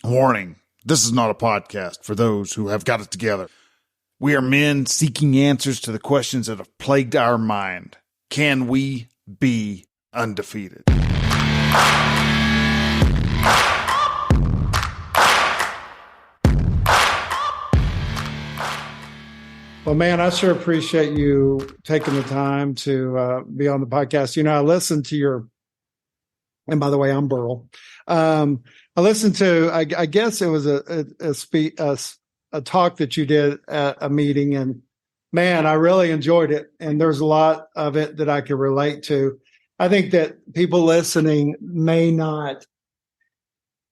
Warning, this is not a podcast for those who have got it together. We are men seeking answers to the questions that have plagued our mind. Can we be undefeated? Well, man, I sure appreciate you taking the time to be on the podcast. You know, I listened to your, and by the way, I'm Burl. I listened to, I guess it was a talk that you did at a meeting, and man, I really enjoyed it. And there's a lot of it that I could relate to. I think that people listening may not,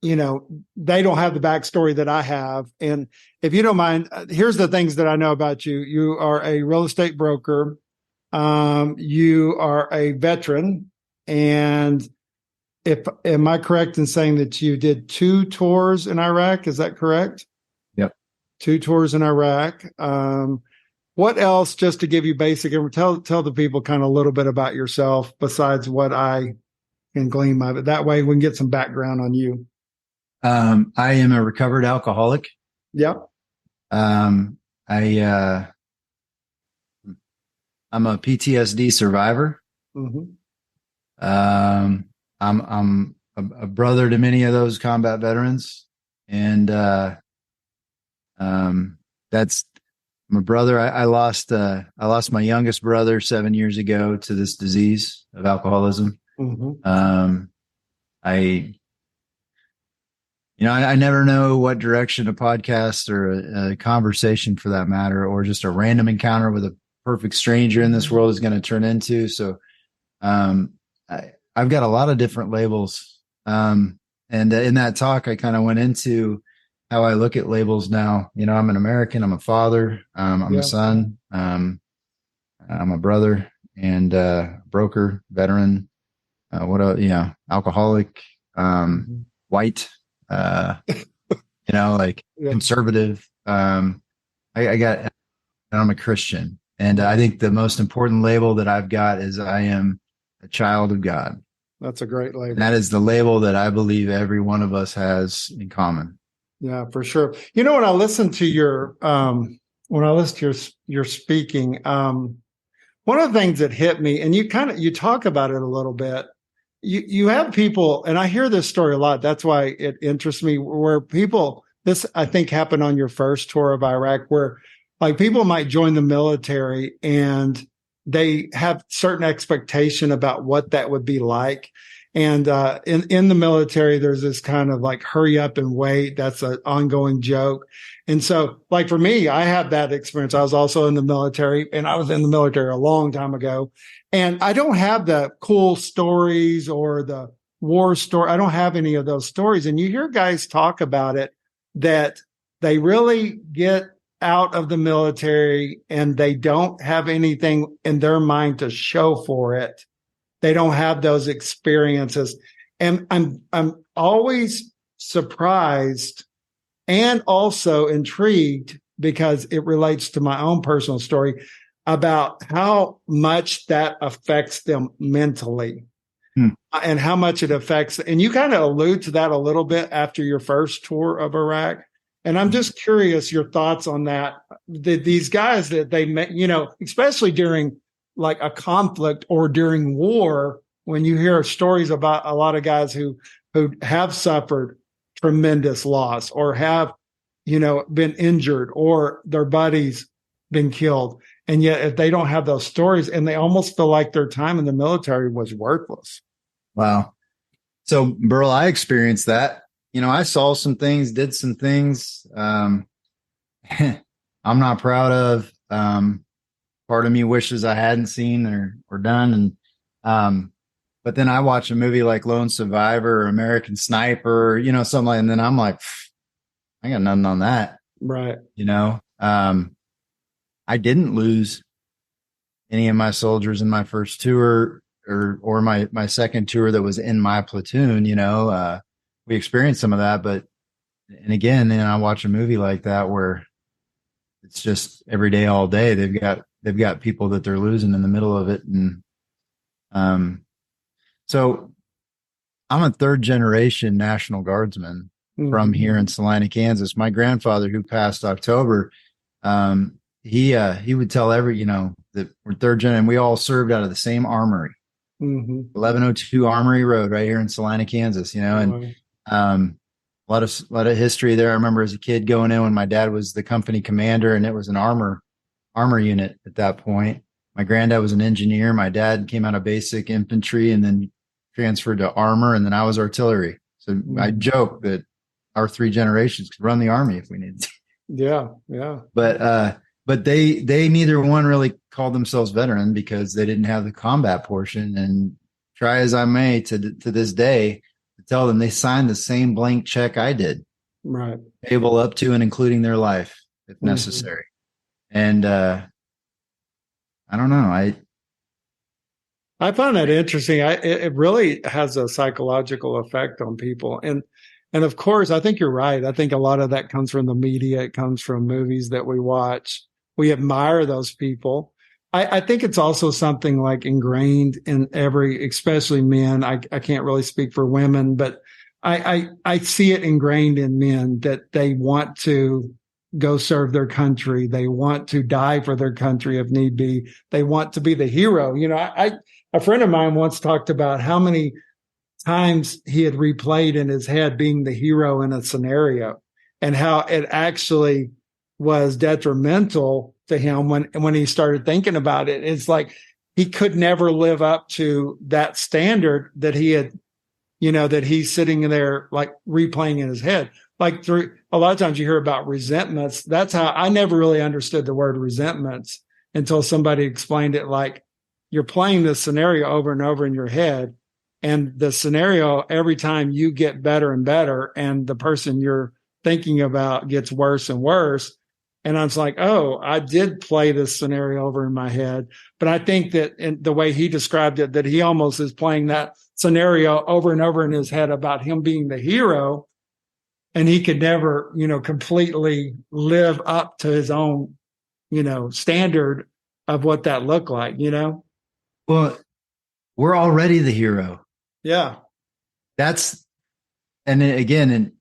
you know, they don't have the backstory that I have. And if you don't mind, here's the things that I know about you. You are a real estate broker. You are a veteran. And am I correct in saying that you did 2 tours in Iraq? Is that correct? Yep. 2 tours in Iraq. What else, just to give you basic, and tell the people kind of a little bit about yourself besides what I can glean of it. That way we can get some background on you. I am a recovered alcoholic. Yep. I'm a PTSD survivor. Mm-hmm. I'm a brother to many of those combat veterans, and I'm a brother. I lost my youngest brother 7 years ago to this disease of alcoholism. Mm-hmm. I never know what direction a podcast or a conversation, for that matter, or just a random encounter with a perfect stranger in this world is going to turn into. So, I've got a lot of different labels. And in that talk, I kind of went into how I look at labels now. You know, I'm an American, I'm a father, I'm a son, I'm a brother and broker, veteran, alcoholic, white, conservative. I'm a Christian. And I think the most important label that I've got is I am a child of God. That's a great label. And that is the label that I believe every one of us has in common. Yeah, for sure. You know, when I listened to your speaking, one of the things that hit me, and you talk about it a little bit, you have people, and I hear this story a lot. That's why it interests me, where people, this I think happened on your first tour of Iraq, where like people might join the military and they have certain expectation about what that would be like. And in the military, there's this kind of like hurry up and wait. That's an ongoing joke. And so like for me, I have that experience. I was also in the military, and I was in the military a long time ago. And I don't have the cool stories or the war story. I don't have any of those stories. And you hear guys talk about it, that they really get out of the military and they don't have anything in their mind to show for it. They don't have those experiences. And I'm always surprised and also intrigued, because it relates to my own personal story, about how much that affects them mentally and how much it affects. And you kind of allude to that a little bit after your first tour of Iraq. And I'm just curious your thoughts on that. These guys that they met, you know, especially during like a conflict or during war, when you hear stories about a lot of guys who have suffered tremendous loss or have, you know, been injured or their buddies been killed. And yet if they don't have those stories, and they almost feel like their time in the military was worthless. Wow. So Burl, I experienced that. You know, I saw some things, did some things I'm not proud of. Part of me wishes I hadn't seen or done. And but then I watch a movie like Lone Survivor or American Sniper, you know, something like, and then I'm like, I got nothing on that. Right. You know, I didn't lose any of my soldiers in my first tour or my second tour that was in my platoon. You know, we experienced some of that, but, and again, then I watch a movie like that where it's just every day, all day, they've got people that they're losing in the middle of it. And, so I'm a 3rd generation National Guardsman. from here in Salina, Kansas. My grandfather, who passed October, he would tell that we're third gen, and we all served out of the same armory, 1102 Armory Road, right here in Salina, Kansas. And a lot of history there. I remember as a kid going in when my dad was the company commander, and it was an armor unit at that point. My granddad was an engineer. My dad came out of basic infantry and then transferred to armor, and then I was artillery. So I joke that our 3 generations could run the army if we needed to. Yeah. But they neither one really called themselves veteran because they didn't have the combat portion. And try as I may to this day to tell them they signed the same blank check I did, right? Able up to and including their life if necessary. And I don't know. I find that interesting. It really has a psychological effect on people. And of course, I think you're right. I think a lot of that comes from the media. It comes from movies that we watch. We admire those people. I think it's also something like ingrained in especially men. I can't really speak for women, but I see it ingrained in men that they want to go serve their country. They want to die for their country if need be. They want to be the hero. A friend of mine once talked about how many times he had replayed in his head being the hero in a scenario and how it actually was detrimental to him when he started thinking about it. It's like he could never live up to that standard that he had, that he's sitting there like replaying in his head. Like through a lot of times you hear about resentments. That's how I never really understood the word resentments until somebody explained it. Like you're playing this scenario over and over in your head, and the scenario, every time you get better and better, and the person you're thinking about gets worse and worse. And I was like, oh, I did play this scenario over in my head. But I think that in the way he described it, that he almost is playing that scenario over and over in his head about him being the hero. And he could never, completely live up to his own, standard of what that looked like, Well, we're already the hero. Yeah. And then again,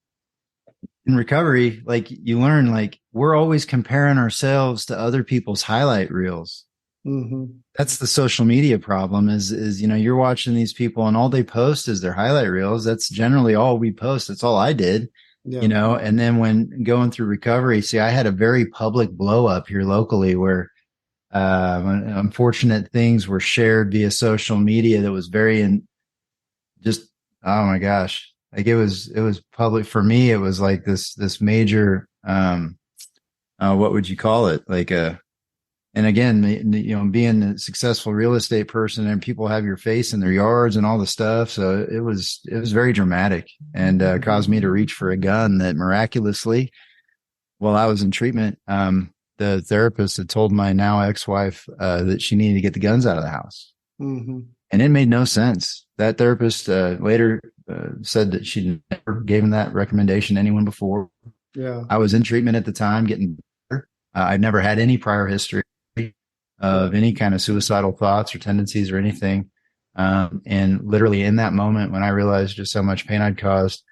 in recovery, like you learn, like we're always comparing ourselves to other people's highlight reels. That's the social media problem is, you're watching these people and all they post is their highlight reels. That's generally all we post. That's all I did, and then when going through recovery, see, I had a very public blow up here locally where, unfortunate things were shared via social media that was very oh my gosh. Like it was public for me. It was like this major, what would you call it? Like, and again, being a successful real estate person and people have your face in their yards and all the stuff. So it was very dramatic and, caused me to reach for a gun that miraculously, while I was in treatment, the therapist had told my now ex-wife, that she needed to get the guns out of the house. And it made no sense. That therapist, later, said that she never gave him that recommendation to anyone before. Yeah. I was in treatment at the time, getting better. I'd never had any prior history of any kind of suicidal thoughts or tendencies or anything. And literally in that moment when I realized just how much pain I'd caused,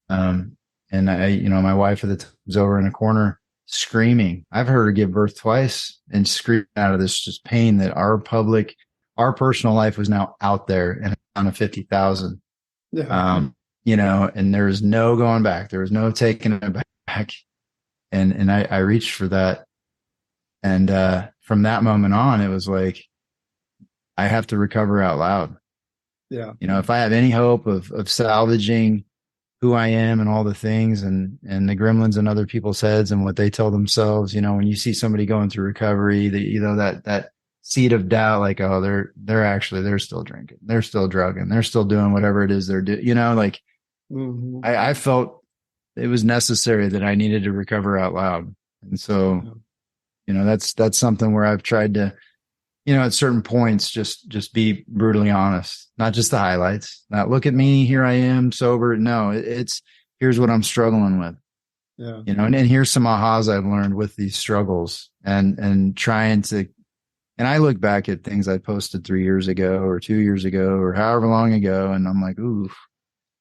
and my wife at the time was over in a corner screaming. I've heard her give birth twice and scream out of this just pain that our personal life was now out there and on a 50,000. Yeah. And there was no going back. There was no taking it back. And I reached for that. And, from that moment on, it was like, I have to recover out loud. Yeah. If I have any hope of salvaging who I am and all the things and the gremlins in other people's heads and what they tell themselves, when you see somebody going through recovery, that seed of doubt, like, oh, they're still drinking, they're still drugging, they're still doing whatever it is they're doing, I felt it was necessary that I needed to recover out loud. And so, that's something where I've tried to, at certain points, just be brutally honest, not just the highlights, not look at me, here I am sober. No, it's here's what I'm struggling with. Yeah. And here's some ahas I've learned with these struggles and trying to, and I look back at things I posted 3 years ago or 2 years ago or however long ago, and I'm like, ooh,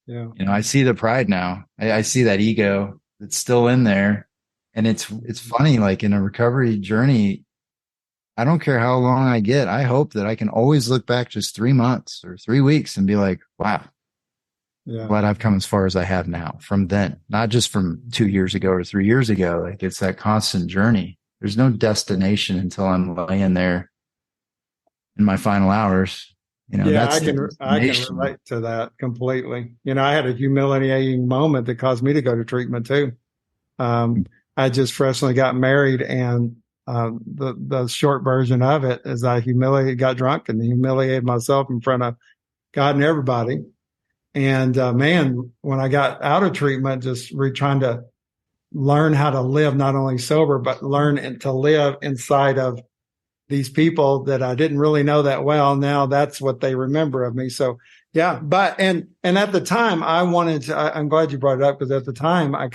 Yeah. I see the pride now. I see that ego that's still in there. And it's funny, like in a recovery journey, I don't care how long I get. I hope that I can always look back just 3 months or 3 weeks and be like, wow, Yeah. glad I've come as far as I have now from then, not just from 2 years ago or 3 years ago. Like it's that constant journey. There's no destination until I'm laying there in my final hours. Yeah, That's the I can destination. relate to that completely. I had a humiliating moment that caused me to go to treatment too. I just freshly got married, and the short version of it is I got drunk and humiliated myself in front of God and everybody. And man, when I got out of treatment, just trying to learn how to live not only sober, but learn and to live inside of these people that I didn't really know that well. Now that's what they remember of me. So yeah, but and at the time I wanted to. I'm glad you brought it up, because at the time I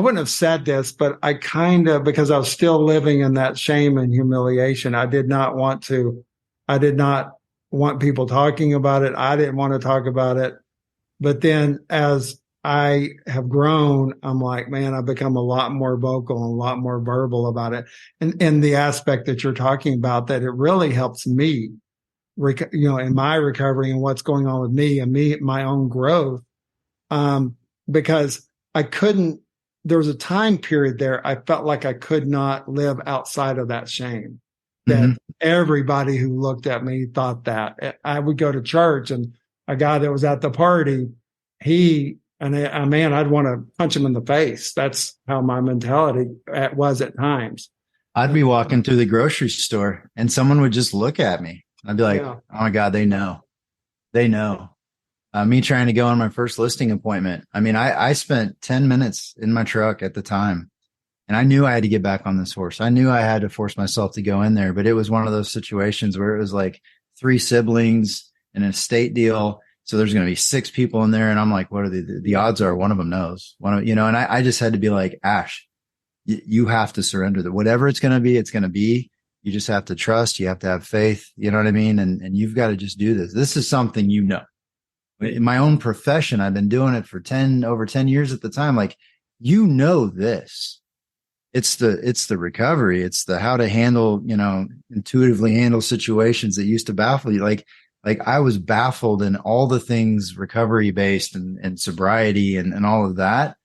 wouldn't have said this, but I because I was still living in that shame and humiliation. I did not want people talking about it. I didn't want to talk about it. But then as I have grown, I'm like, man, I've become a lot more vocal and a lot more verbal about it. And the aspect that you're talking about, that it really helps me, in my recovery and what's going on with me and my own growth. Because there was a time period there, I felt like I could not live outside of that shame. That everybody who looked at me thought that. I would go to church, and a guy that was at the party, I'd want to punch him in the face. That's how my mentality was at times. I'd be walking through the grocery store and someone would just look at me. I'd be like, Yeah. oh my God, they know. They know. Me trying to go on my first listing appointment. I mean, I spent 10 minutes in my truck at the time, and I knew I had to get back on this horse. I knew I had to force myself to go in there, but it was one of those situations where it was like 3 siblings and an estate deal. So there's going to be 6 people in there. And I'm like, what are the odds are one of them knows, and I just had to be like, Ash, you have to surrender that. Whatever it's going to be, it's going to be. You just have to trust. You have to have faith. You know what I mean? And you've got to just do this. This is something, in my own profession, I've been doing it for over 10 years at the time. Like, this, it's the recovery. It's the how to handle, intuitively handle situations that used to baffle you. Like I was baffled in all the things recovery based and sobriety and all of that.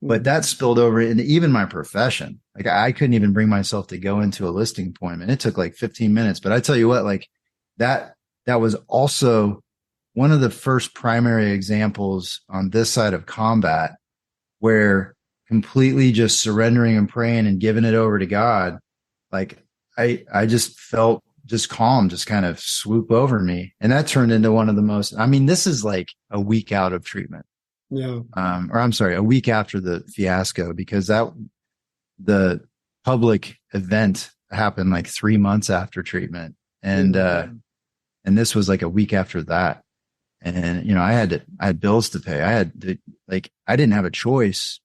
But that spilled over into even my profession. Like I couldn't even bring myself to go into a listing appointment. It took like 15 minutes, but I tell you what, like that was also one of the first primary examples on this side of combat where completely just surrendering and praying and giving it over to God. Like I just felt just calm, just kind of swoop over me. And that turned into one of the most, this is like a week out of treatment. Yeah. Or I'm sorry, a week after the fiasco, because the public event happened like 3 months after treatment. And this was like a week after that. And, I had bills to pay. I didn't have a choice,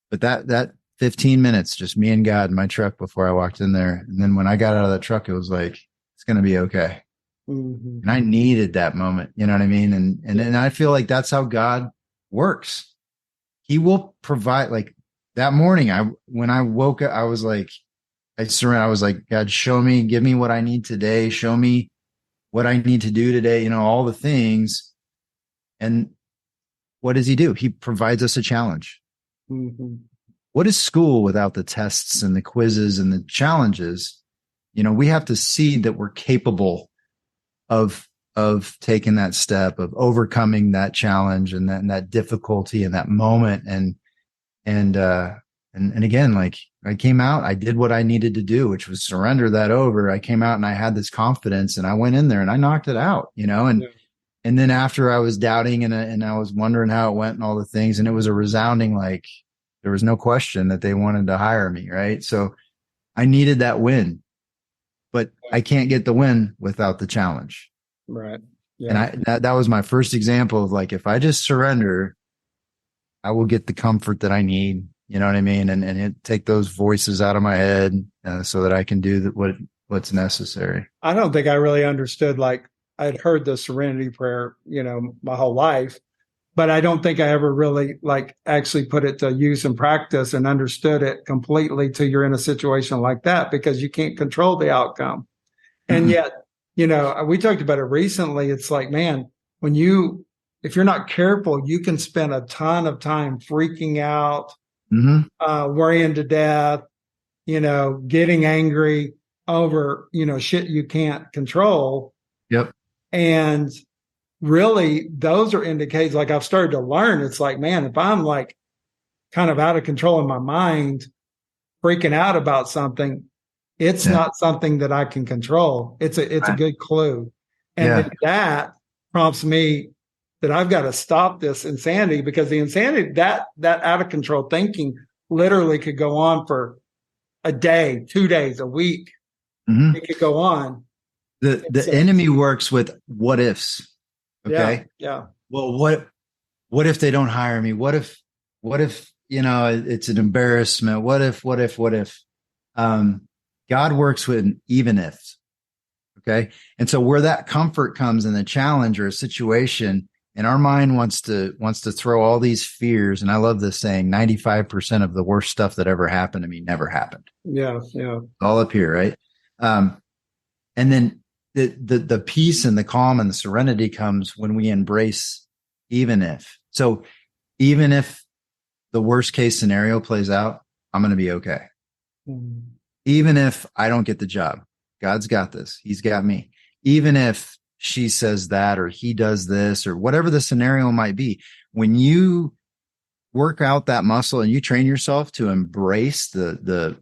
but that 15 minutes, just me and God in my truck before I walked in there. And then when I got out of the truck, it was like, it's going to be okay. Mm-hmm. And I needed that moment. You know what I mean? And I feel like that's how God works. He will provide. Like that morning, when I woke up, I was like, I was like, God, give me what I need today. Show me what I need to do today, all the things. And what does he do? He provides us a challenge. Mm-hmm. What is school without the tests and the quizzes and the challenges? We have to see that we're capable of taking that step, of overcoming that challenge and that difficulty and that moment. And again, like I came out, I did what I needed to do, which was surrender that over. I came out and I had this confidence and I went in there and I knocked it out, and then after I was doubting and I was wondering how it went and all the things, and it was a resounding, like there was no question that they wanted to hire me. Right. So I needed that win, but I can't get the win without the challenge. Right. Yeah. And that was my first example of like, if I just surrender, I will get the comfort that I need. You know what I mean? And take those voices out of my head so that I can do what's necessary. I don't think I really understood. Like I'd heard the serenity prayer, my whole life, but I don't think I ever really like actually put it to use and practice and understood it completely till you're in a situation like that, because you can't control the outcome. And yet, we talked about it recently. It's like, man, if you're not careful, you can spend a ton of time freaking out, worrying to death, getting angry over, shit you can't control. Yep. And really, those are indicators. Like, I've started to learn. It's like, man, if I'm like kind of out of control in my mind, freaking out about something, it's not something that I can control. It's a good clue. And then that prompts me that I've got to stop this insanity, because the insanity, that out of control thinking literally could go on for a day, 2 days, a week. It could go on. The enemy works with what ifs. Okay. Yeah. Well, what if they don't hire me? What if, it's an embarrassment? What if, God works with an even if. Okay. And so where that comfort comes in the challenge or a situation, and our mind wants to throw all these fears. And I love this saying, 95% of the worst stuff that ever happened to me never happened. Yeah. Yeah. All up here. Right. And then the peace and the calm and the serenity comes when we embrace even if. So even if the worst case scenario plays out, I'm going to be okay. Even if I don't get the job, God's got this. He's got me. Even if she says that, or he does this, or whatever the scenario might be, when you work out that muscle and you train yourself to embrace the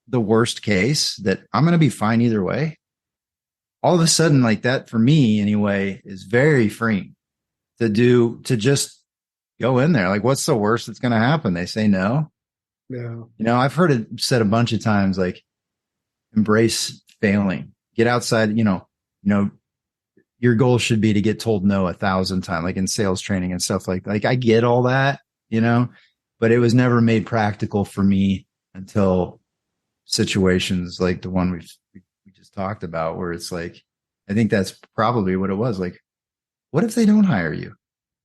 worst case, that I'm going to be fine either way, all of a sudden, like that, for me anyway, is very freeing to just go in there. Like, what's the worst that's going to happen? They say no. Yeah. I've heard it said a bunch of times, like, embrace failing, get outside, your goal should be to get told no 1,000 times, like in sales training and stuff like I get all that, but it was never made practical for me until situations like the one we just talked about, where it's like, I think that's probably what it was. Like, what if they don't hire you?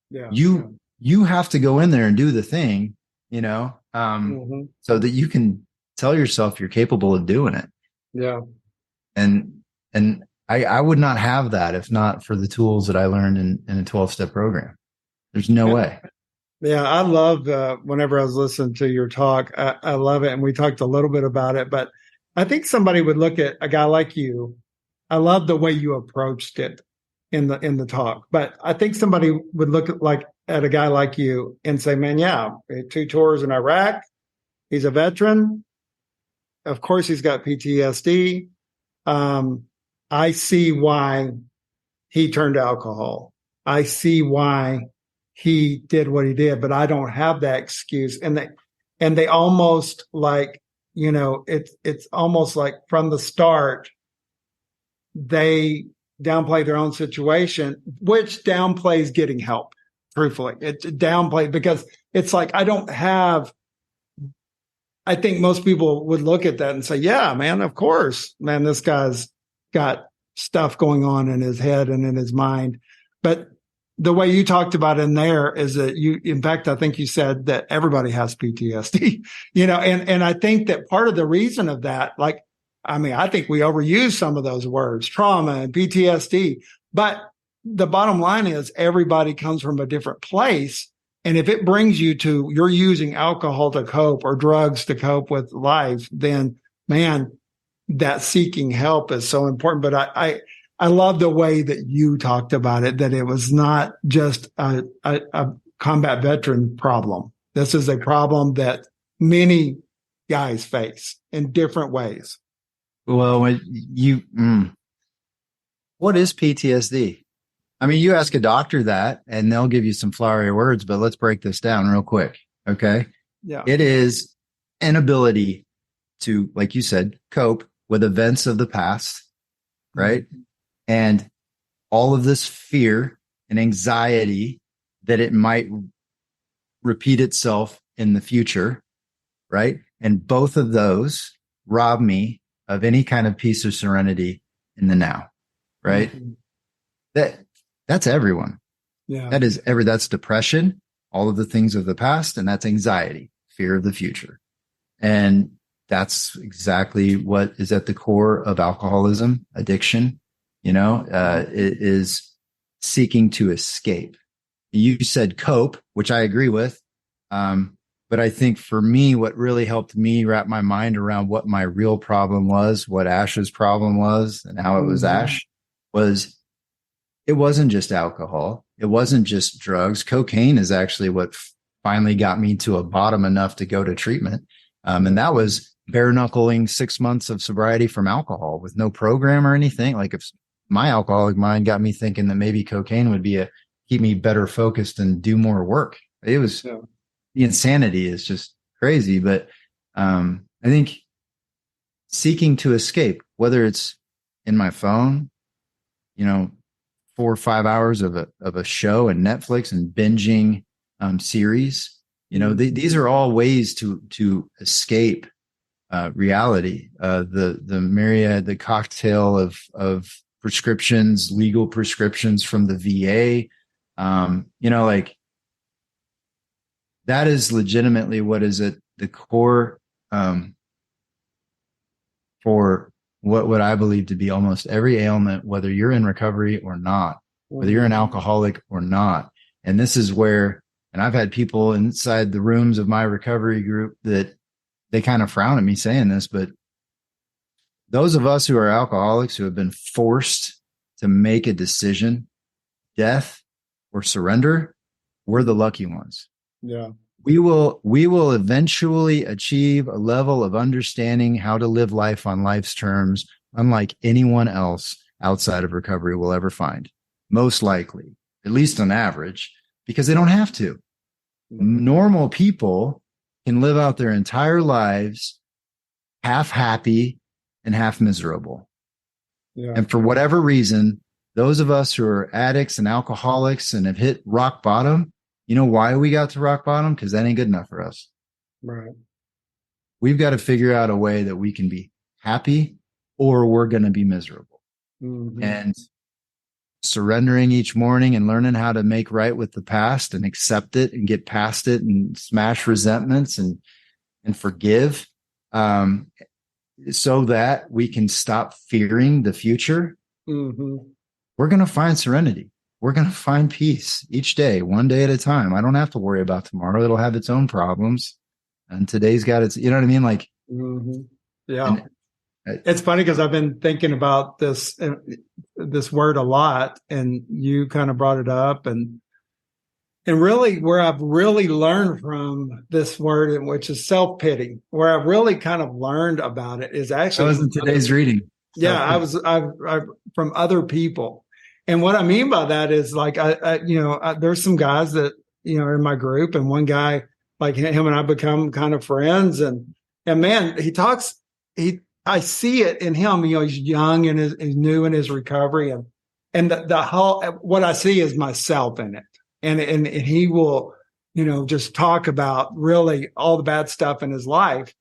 Yeah. You have to go in there and do the thing, so that you can tell yourself you're capable of doing it. Yeah. And I would not have that if not for the tools that I learned in a 12-step program. There's no way. Yeah. I love, whenever I was listening to your talk, I love it. And we talked a little bit about it, but I think somebody would look at a guy like you. I love the way you approached it in the talk, but I think somebody would look at a guy like you and say, man, yeah, 2 tours in Iraq. He's a veteran. Of course, he's got PTSD. I see why he turned to alcohol. I see why he did what he did, but I don't have that excuse. And they almost like, it's almost like from the start, they downplay their own situation, which downplays getting help. Truthfully, it's downplayed, because it's like, I think most people would look at that and say, yeah, man, of course, man, this guy's got stuff going on in his head and in his mind. But the way you talked about in there is that in fact, I think you said that everybody has PTSD, and I think that part of the reason of that, I think we overuse some of those words, trauma and PTSD, but the bottom line is everybody comes from a different place. And if it brings you to, you're using alcohol to cope or drugs to cope with life, then man, that seeking help is so important. But I love the way that you talked about it, that it was not just a combat veteran problem. This is a problem that many guys face in different ways. Well, what is PTSD? I mean, you ask a doctor that and they'll give you some flowery words, but let's break this down real quick. Okay. Yeah. It is an ability to, like you said, cope with events of the past, right? Mm-hmm. And all of this fear and anxiety that it might repeat itself in the future, right? And both of those rob me of any kind of peace or serenity in the now, right? Mm-hmm. That's everyone. Yeah. That's depression, all of the things of the past, and that's anxiety, fear of the future. And that's exactly what is at the core of alcoholism, addiction. It is seeking to escape. You said cope, which I agree with. But I think for me, what really helped me wrap my mind around what my real problem was, what Ash's problem was, and how it was Ash, was it wasn't just alcohol. It wasn't just drugs. Cocaine is actually what finally got me to a bottom enough to go to treatment. And that was bare knuckling 6 months of sobriety from alcohol with no program or anything. Like, if my alcoholic mind got me thinking that maybe cocaine would keep me better focused and do more work. It was, the insanity is just crazy. But I think seeking to escape, whether it's in my phone, 4 or 5 hours of a show and Netflix and binging series, these are all ways to escape reality. The cocktail of prescriptions, legal prescriptions from the VA, like, that is legitimately what is at the core for what I believe to be almost every ailment, whether you're in recovery or not, whether you're an alcoholic or not. And this is where, and I've had people inside the rooms of my recovery group that they kind of frown at me saying this, but those of us who are alcoholics who have been forced to make a decision, death or surrender, we're the lucky ones. Yeah. We will eventually achieve a level of understanding how to live life on life's terms, unlike anyone else outside of recovery will ever find. Most likely, at least on average, because they don't have to. Normal people can live out their entire lives half happy and half miserable. Yeah. And for whatever reason, those of us who are addicts and alcoholics and have hit rock bottom, you know why we got to rock bottom? Because that ain't good enough for us. Right. We've got to figure out a way that we can be happy or we're going to be miserable. Mm-hmm. And surrendering each morning and learning how to make right with the past and accept it and get past it and smash resentments and forgive, so that we can stop fearing the future. Mm-hmm. We're going to find serenity. We're going to find peace each day, one day at a time. I don't have to worry about tomorrow. It'll have its own problems. And today's got its, you know what I mean? Like, yeah. It's funny because I've been thinking about this word a lot, and you kind of brought it up, and really where I've really learned from this word, which is self-pity, where I've really kind of learned about it is actually. That was in today's reading. Yeah, I from other people. And what I mean by that is, like, there's some guys that, are in my group, and one guy, like, him and I become kind of friends, and man, I see it in him. He's young and he's new in his recovery, and the whole, what I see is myself in it, and he will, just talk about really all the bad stuff in his life,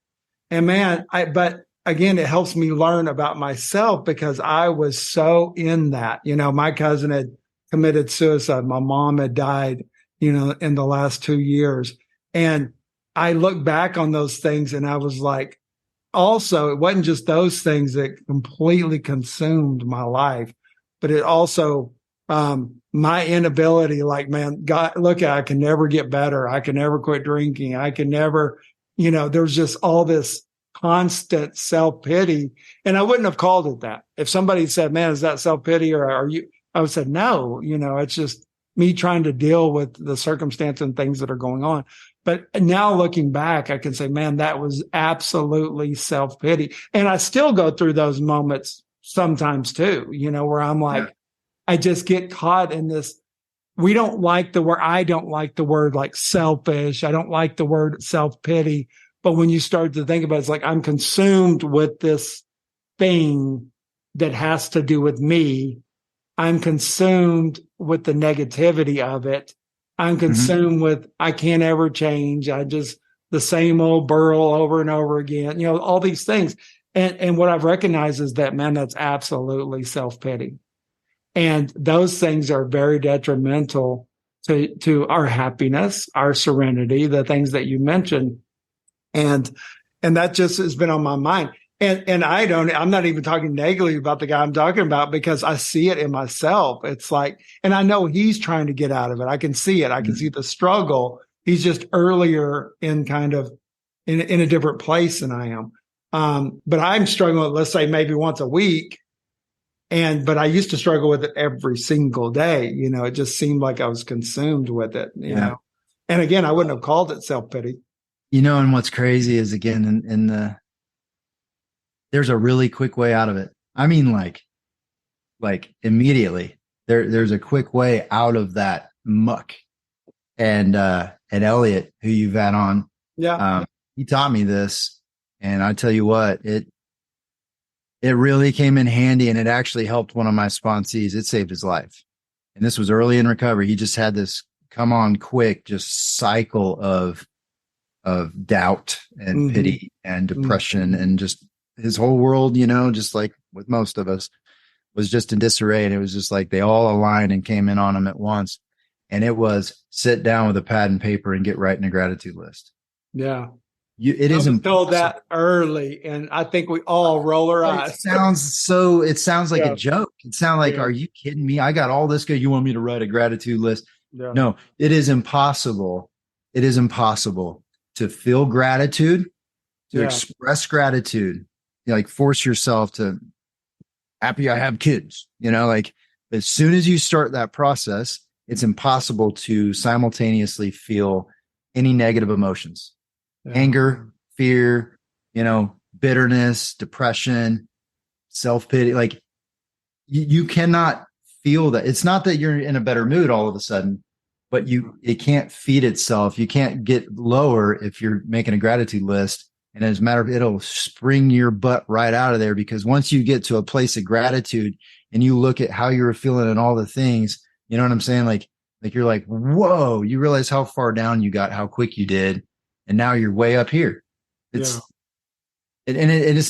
and man, but again, it helps me learn about myself because I was so in that. My cousin had committed suicide. My mom had died, in the last 2 years, and I look back on those things, and I was like. Also, it wasn't just those things that completely consumed my life, but it also, my inability, like, man, God, look, I can never get better. I can never quit drinking. I can never, there's just all this constant self-pity. And I wouldn't have called it that. If somebody said, man, is that self-pity or are you, I would say, no, it's just me trying to deal with the circumstance and things that are going on. But now looking back, I can say, man, that was absolutely self-pity. And I still go through those moments sometimes too, where I'm like, I just get caught in this. I don't like the word like selfish. I don't like the word self-pity. But when you start to think about it, it's like I'm consumed with this thing that has to do with me. I'm consumed with the negativity of it. I'm consumed with, I can't ever change. The same old Burl over and over again, all these things. And what I've recognized is that, man, that's absolutely self-pity. And those things are very detrimental to our happiness, our serenity, the things that you mentioned. And that just has been on my mind. And I'm not even talking negatively about the guy I'm talking about, because I see it in myself. It's like, and I know he's trying to get out of it. I can see it. I can see the struggle. He's just earlier in kind of in a different place than I am. But I'm struggling, let's say maybe once a week. But I used to struggle with it every single day. It just seemed like I was consumed with it, you know? And again, I wouldn't have called it self-pity. And what's crazy is, again, there's a really quick way out of it. I mean, like immediately there's a quick way out of that muck. And Elliot, who you've had on, he taught me this, and I tell you what, it really came in handy, and it actually helped one of my sponsees. It saved his life. And this was early in recovery. He just had this come on quick, just cycle of doubt and pity and depression, and just his whole world, just like with most of us, was just in disarray. And it was just like they all aligned and came in on him at once. And it was sit down with a pad and paper and get writing a gratitude list. Yeah. It is told that early, and I think we all roll our eyes. It sounds like a joke. It sounds like, are you kidding me? I got all this good. You want me to write a gratitude list? Yeah. No, it is impossible. It is impossible to feel gratitude, to express gratitude. Like force yourself to happy I have kids, like as soon as you start that process, it's impossible to simultaneously feel any negative emotions. Anger, fear, bitterness, depression, self-pity. Like you cannot feel that. It's not that you're in a better mood all of a sudden, but it can't feed itself. You can't get lower if you're making a gratitude list. And as a matter of, it'll spring your butt right out of there, because once you get to a place of gratitude and you look at how you were feeling and all the things, you know what I'm saying? Like you're like, whoa, you realize how far down you got, how quick you did. And now you're way up here. It's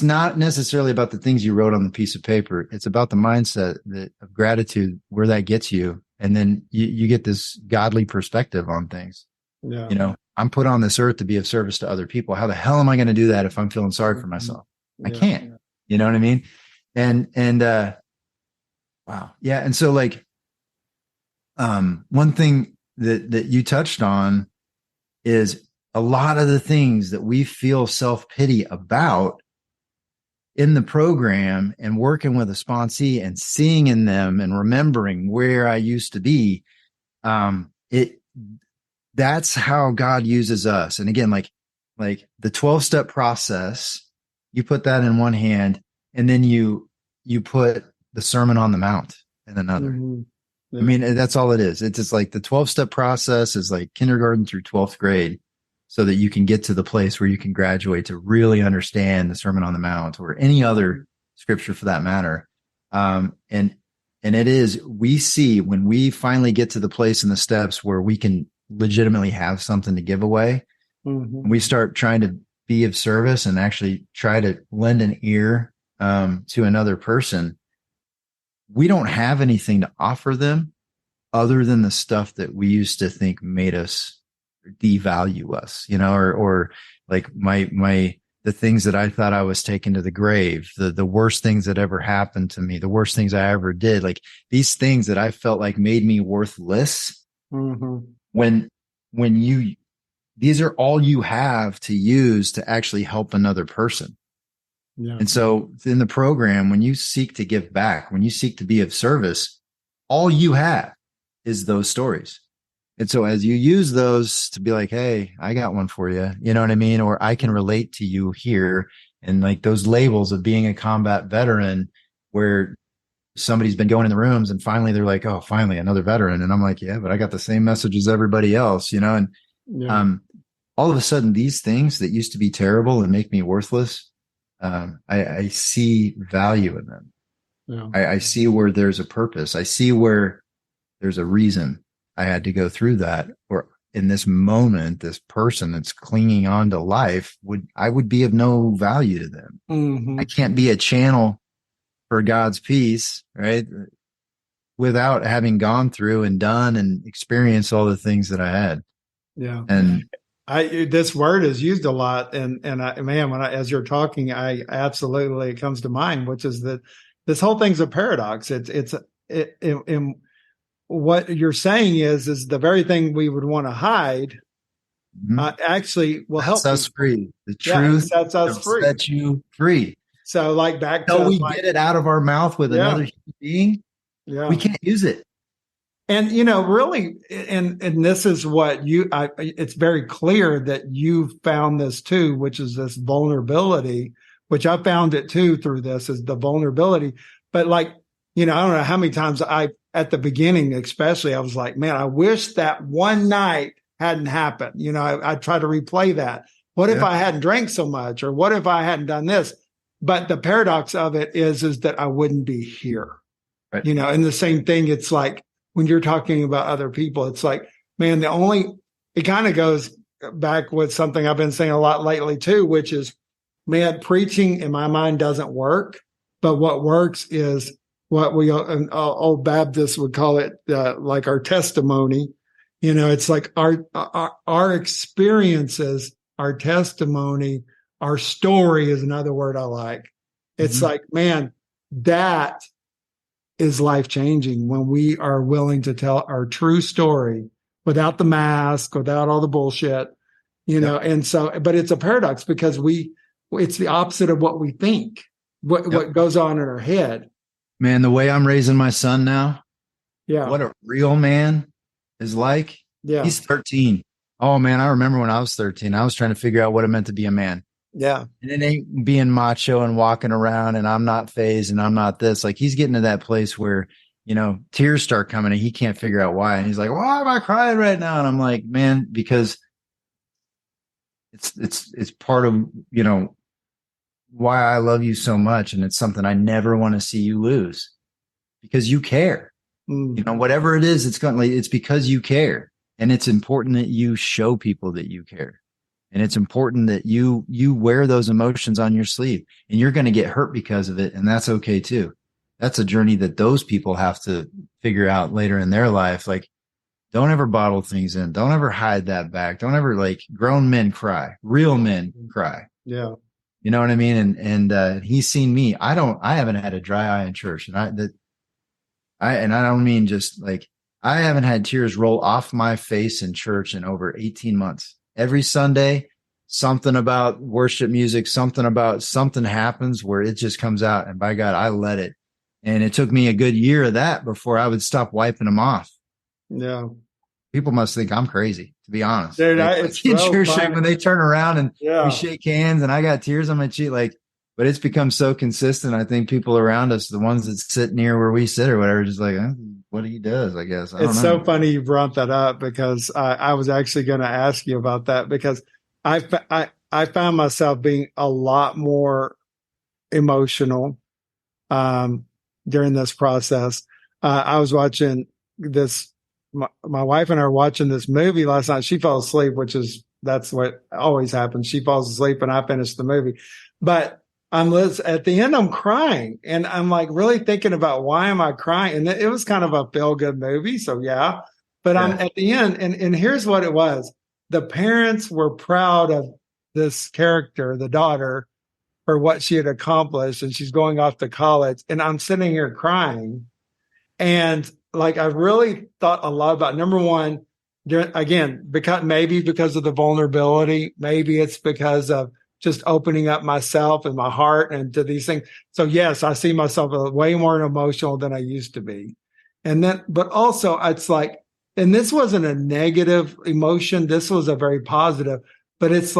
not necessarily about the things you wrote on the piece of paper. It's about the mindset of gratitude, where that gets you. And then you get this godly perspective on things. Yeah. I'm put on this earth to be of service to other people. How the hell am I going to do that if I'm feeling sorry for myself? I can't. You know what I mean? And wow. Yeah. And so one thing that you touched on is a lot of the things that we feel self-pity about in the program, and working with a sponsee and seeing in them and remembering where I used to be. That's how God uses us. And again, like the 12-step process, you put that in one hand, and then you put the Sermon on the Mount in another. Mm-hmm. Yeah. I mean, that's all it is. It's just like the 12-step process is like kindergarten through 12th grade, so that you can get to the place where you can graduate to really understand the Sermon on the Mount, or any other scripture for that matter. And it is, we see when we finally get to the place in the steps where we can legitimately have something to give away, we start trying to be of service and actually try to lend an ear to another person. We don't have anything to offer them other than the stuff that we used to think made us devalue us, or like the things that I thought I was taking to the grave, the worst things that ever happened to me, the worst things I ever did, like these things that I felt like made me worthless. When these are all you have to use to actually help another person. Yeah. And so in the program, when you seek to give back, when you seek to be of service, all you have is those stories. And so as you use those to be like, hey, I got one for you, you know what I mean? Or I can relate to you here. And like those labels of being a combat veteran, where somebody's been going in the rooms and finally they're like, oh, finally another veteran. And I'm like, yeah, but I got the same message as everybody else, and all of a sudden these things that used to be terrible and make me worthless, I see value in them. Yeah. I see where there's a purpose. I see where there's a reason I had to go through that, or in this moment, this person that's clinging on to life would be of no value to them. I can't be a channel for God's peace, right? without having gone through and done and experienced all the things that I had. Yeah. And this word is used a lot. And man, as you're talking, it comes to mind, which is that this whole thing's a paradox. And what you're saying is the very thing we would want to hide, actually will help us free. The Yeah, truth sets us free. Set you free. So like back So to we get it out of our mouth with another human being. Yeah. We can't use it. And, really, and this is what it's very clear that you found this too, which is this vulnerability, which I found it too through this, is the vulnerability. But like, I don't know how many times at the beginning, especially, I was like, man, I wish that one night hadn't happened. I try to replay that. What if I hadn't drank so much? Or what if I hadn't done this? But the paradox of it is that I wouldn't be here. Right. And the same thing, it's like, when you're talking about other people, it's like, man, it kind of goes back with something I've been saying a lot lately too, which is, man, preaching in my mind doesn't work. But what works is what we, old Baptists would call it, like our testimony. It's like our experiences, our testimony, our story is another word I like. It's like, man, that is life-changing when we are willing to tell our true story without the mask, without all the bullshit, and so, but it's a paradox because it's the opposite of what we think, what goes on in our head. Man, the way I'm raising my son now, what a real man is like. Yeah. He's 13. Oh man, I remember when I was 13, I was trying to figure out what it meant to be a man. Yeah. And it ain't being macho and walking around and I'm not phased and I'm not this. Like he's getting to that place where, tears start coming and he can't figure out why. And he's like, why am I crying right now? And I'm like, man, because it's part of, why I love you so much. And it's something I never want to see you lose because you care. Whatever it is, it's because you care. And it's important that you show people that you care. And it's important that you wear those emotions on your sleeve and you're going to get hurt because of it. And that's okay too. That's a journey that those people have to figure out later in their life. Like, don't ever bottle things in. Don't ever hide that back. Don't ever grown men cry, real men cry. Yeah. You know what I mean? And he's seen me. I haven't had a dry eye in church. And I don't mean just I haven't had tears roll off my face in church in over 18 months. Every Sunday, something about worship music, something happens where it just comes out. And by God, I let it. And it took me a good year of that before I would stop wiping them off. Yeah. People must think I'm crazy, to be honest. Dude, it's so church when they turn around and we shake hands and I got tears on my cheek. But it's become so consistent. I think people around us, the ones that sit near where we sit or whatever, just what he does, I guess. It's so funny you brought that up because I was actually going to ask you about that because I found myself being a lot more emotional during this process. I was watching this. My wife and I were watching this movie last night. She fell asleep, that's what always happens. She falls asleep and I finish the movie. But at the end, I'm crying and I'm really thinking about why am I crying? And it was kind of a feel good movie. So yeah, but I'm at the end and here's what it was. The parents were proud of this character, the daughter, for what she had accomplished. And she's going off to college and I'm sitting here crying. And I really thought a lot about, number one, again, because of the vulnerability, maybe it's because of just opening up myself and my heart and to these things. So yes, I see myself way more emotional than I used to be. But also it's and this wasn't a negative emotion. This was a very positive, but it's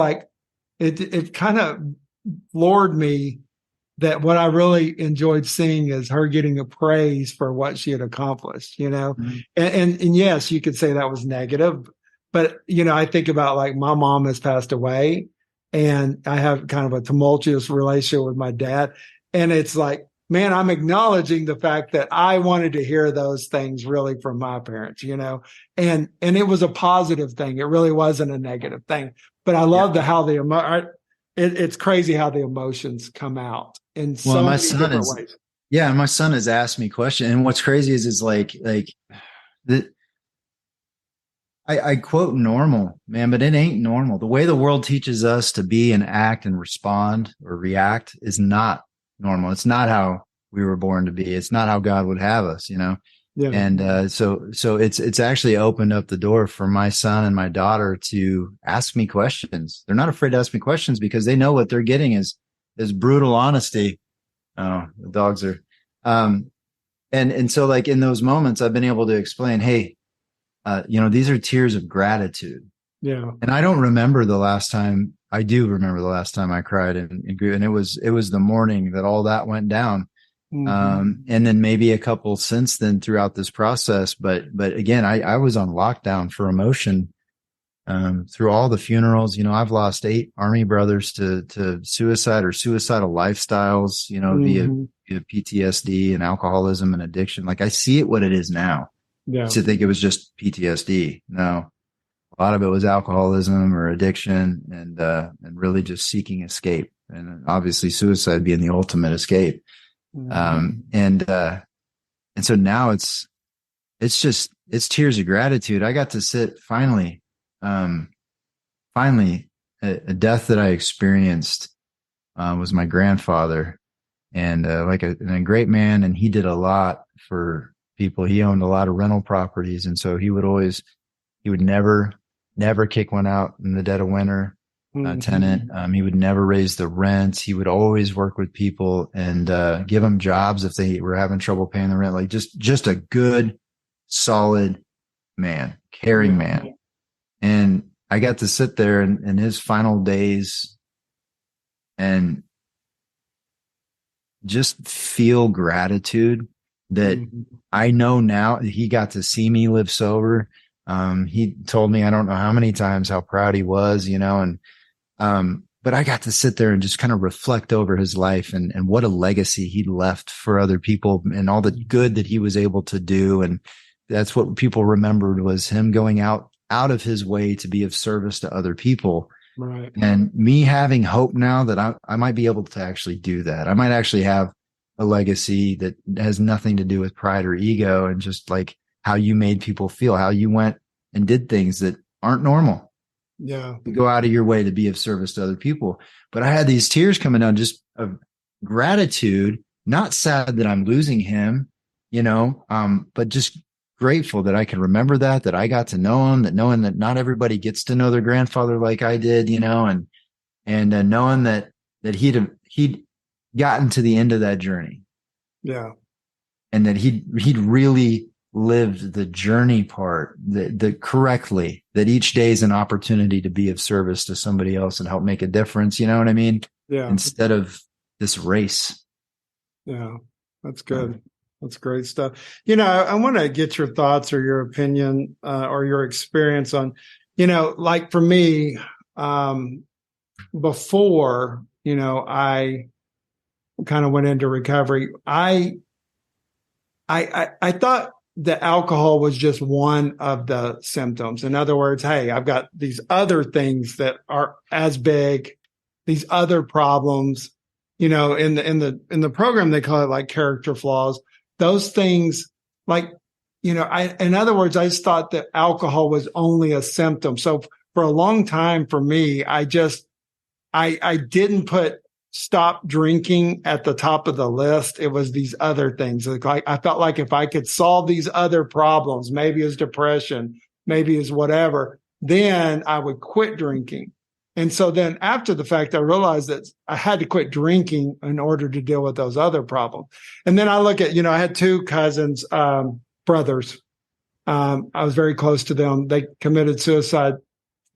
it kind of floored me that what I really enjoyed seeing is her getting a praise for what she had accomplished, Mm-hmm. And yes, you could say that was negative, but I think about my mom has passed away. And I have kind of a tumultuous relationship with my dad. And it's man, I'm acknowledging the fact that I wanted to hear those things really from my parents, and it was a positive thing. It really wasn't a negative thing, but I love how it's crazy how the emotions come out in so many different ways. Yeah. And my son has asked me questions. And what's crazy is like the, I quote normal, man, but it ain't normal. The way the world teaches us to be and act and respond or react is not normal. It's not how we were born to be. It's not how God would have us, you know? Yeah. And so it's actually opened up the door for my son and my daughter to ask me questions. They're not afraid to ask me questions because they know what they're getting is brutal honesty. Oh, the dogs are, and so like in those moments, I've been able to explain, hey, these are tears of gratitude. Yeah. And I don't remember the last time. I do remember the last time I cried and grew, and it was the morning that all that went down. And then maybe a couple since then throughout this process. But again, I was on lockdown for emotion, through all the funerals. I've lost 8 Army brothers to suicide or suicidal lifestyles, via PTSD and alcoholism and addiction. Like I see it what it is now. Yeah. To think it was just PTSD. No, a lot of it was alcoholism or addiction and really just seeking escape. And obviously suicide being the ultimate escape. And so now it's tears of gratitude. I got to sit finally, a death that I experienced, was my grandfather and, a great man. And he did a lot for people. He owned a lot of rental properties. And so he would never kick one out in the dead of winter. Tenant. He would never raise the rent. He would always work with people and give them jobs if they were having trouble paying the rent. Like just a good, solid man, caring man. And I got to sit there in his final days and just feel gratitude that I know now he got to see me live sober. He told me, I don't know how many times how proud he was, but I got to sit there and just kind of reflect over his life and what a legacy he left for other people and all the good that he was able to do. And that's what people remembered was him going out of his way to be of service to other people. Right. And me having hope now that I might be able to actually do that. I might actually have a legacy that has nothing to do with pride or ego and just like how you made people feel, how you went and did things that aren't normal. Yeah. You go out of your way to be of service to other people. But I had these tears coming down just of gratitude, not sad that I'm losing him, but just grateful that I can remember that I got to know him, that knowing that not everybody gets to know their grandfather like I did, and knowing that he'd gotten to the end of that journey. Yeah. And that he'd really lived the journey part the correctly, that each day is an opportunity to be of service to somebody else and help make a difference. You know what I mean? Yeah. Instead of this race. Yeah. That's good. That's great stuff. I want to get your thoughts or your opinion, or your experience on, like for me, before, I kind of went into recovery. I thought the alcohol was just one of the symptoms. In other words, hey, I've got these other things that are as big, these other problems, in the program, they call it like character flaws. Those things like, in other words, I just thought that alcohol was only a symptom. So for a long time for me, I didn't put stop drinking at the top of the list. It was these other things. Like I felt like if I could solve these other problems, maybe it's depression, maybe it's whatever, then I would quit drinking. And so then after the fact, I realized that I had to quit drinking in order to deal with those other problems. And then I look at, I had 2 cousins, brothers. I was very close to them. They committed suicide,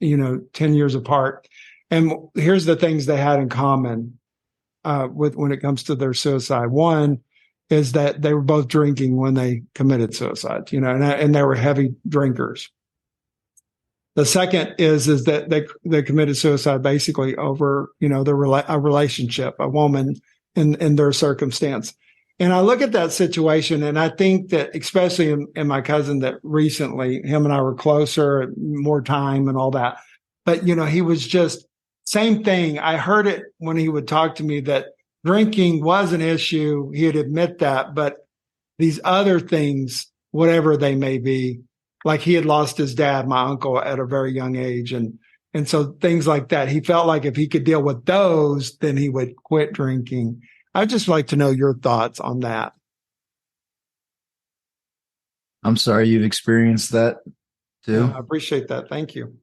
10 years apart. And here's the things they had in common, when it comes to their suicide. One is that they were both drinking when they committed suicide, and they were heavy drinkers. The second is that they committed suicide basically over, a relationship, a woman in their circumstance. And I look at that situation and I think that especially in my cousin that recently, him and I were closer, more time and all that. But, he was just same thing. I heard it when he would talk to me that drinking was an issue. He'd admit that, but these other things, whatever they may be, like he had lost his dad, my uncle, at a very young age. And so things like that, he felt like if he could deal with those, then he would quit drinking. I'd just like to know your thoughts on that. I'm sorry you've experienced that too. I appreciate that. Thank you.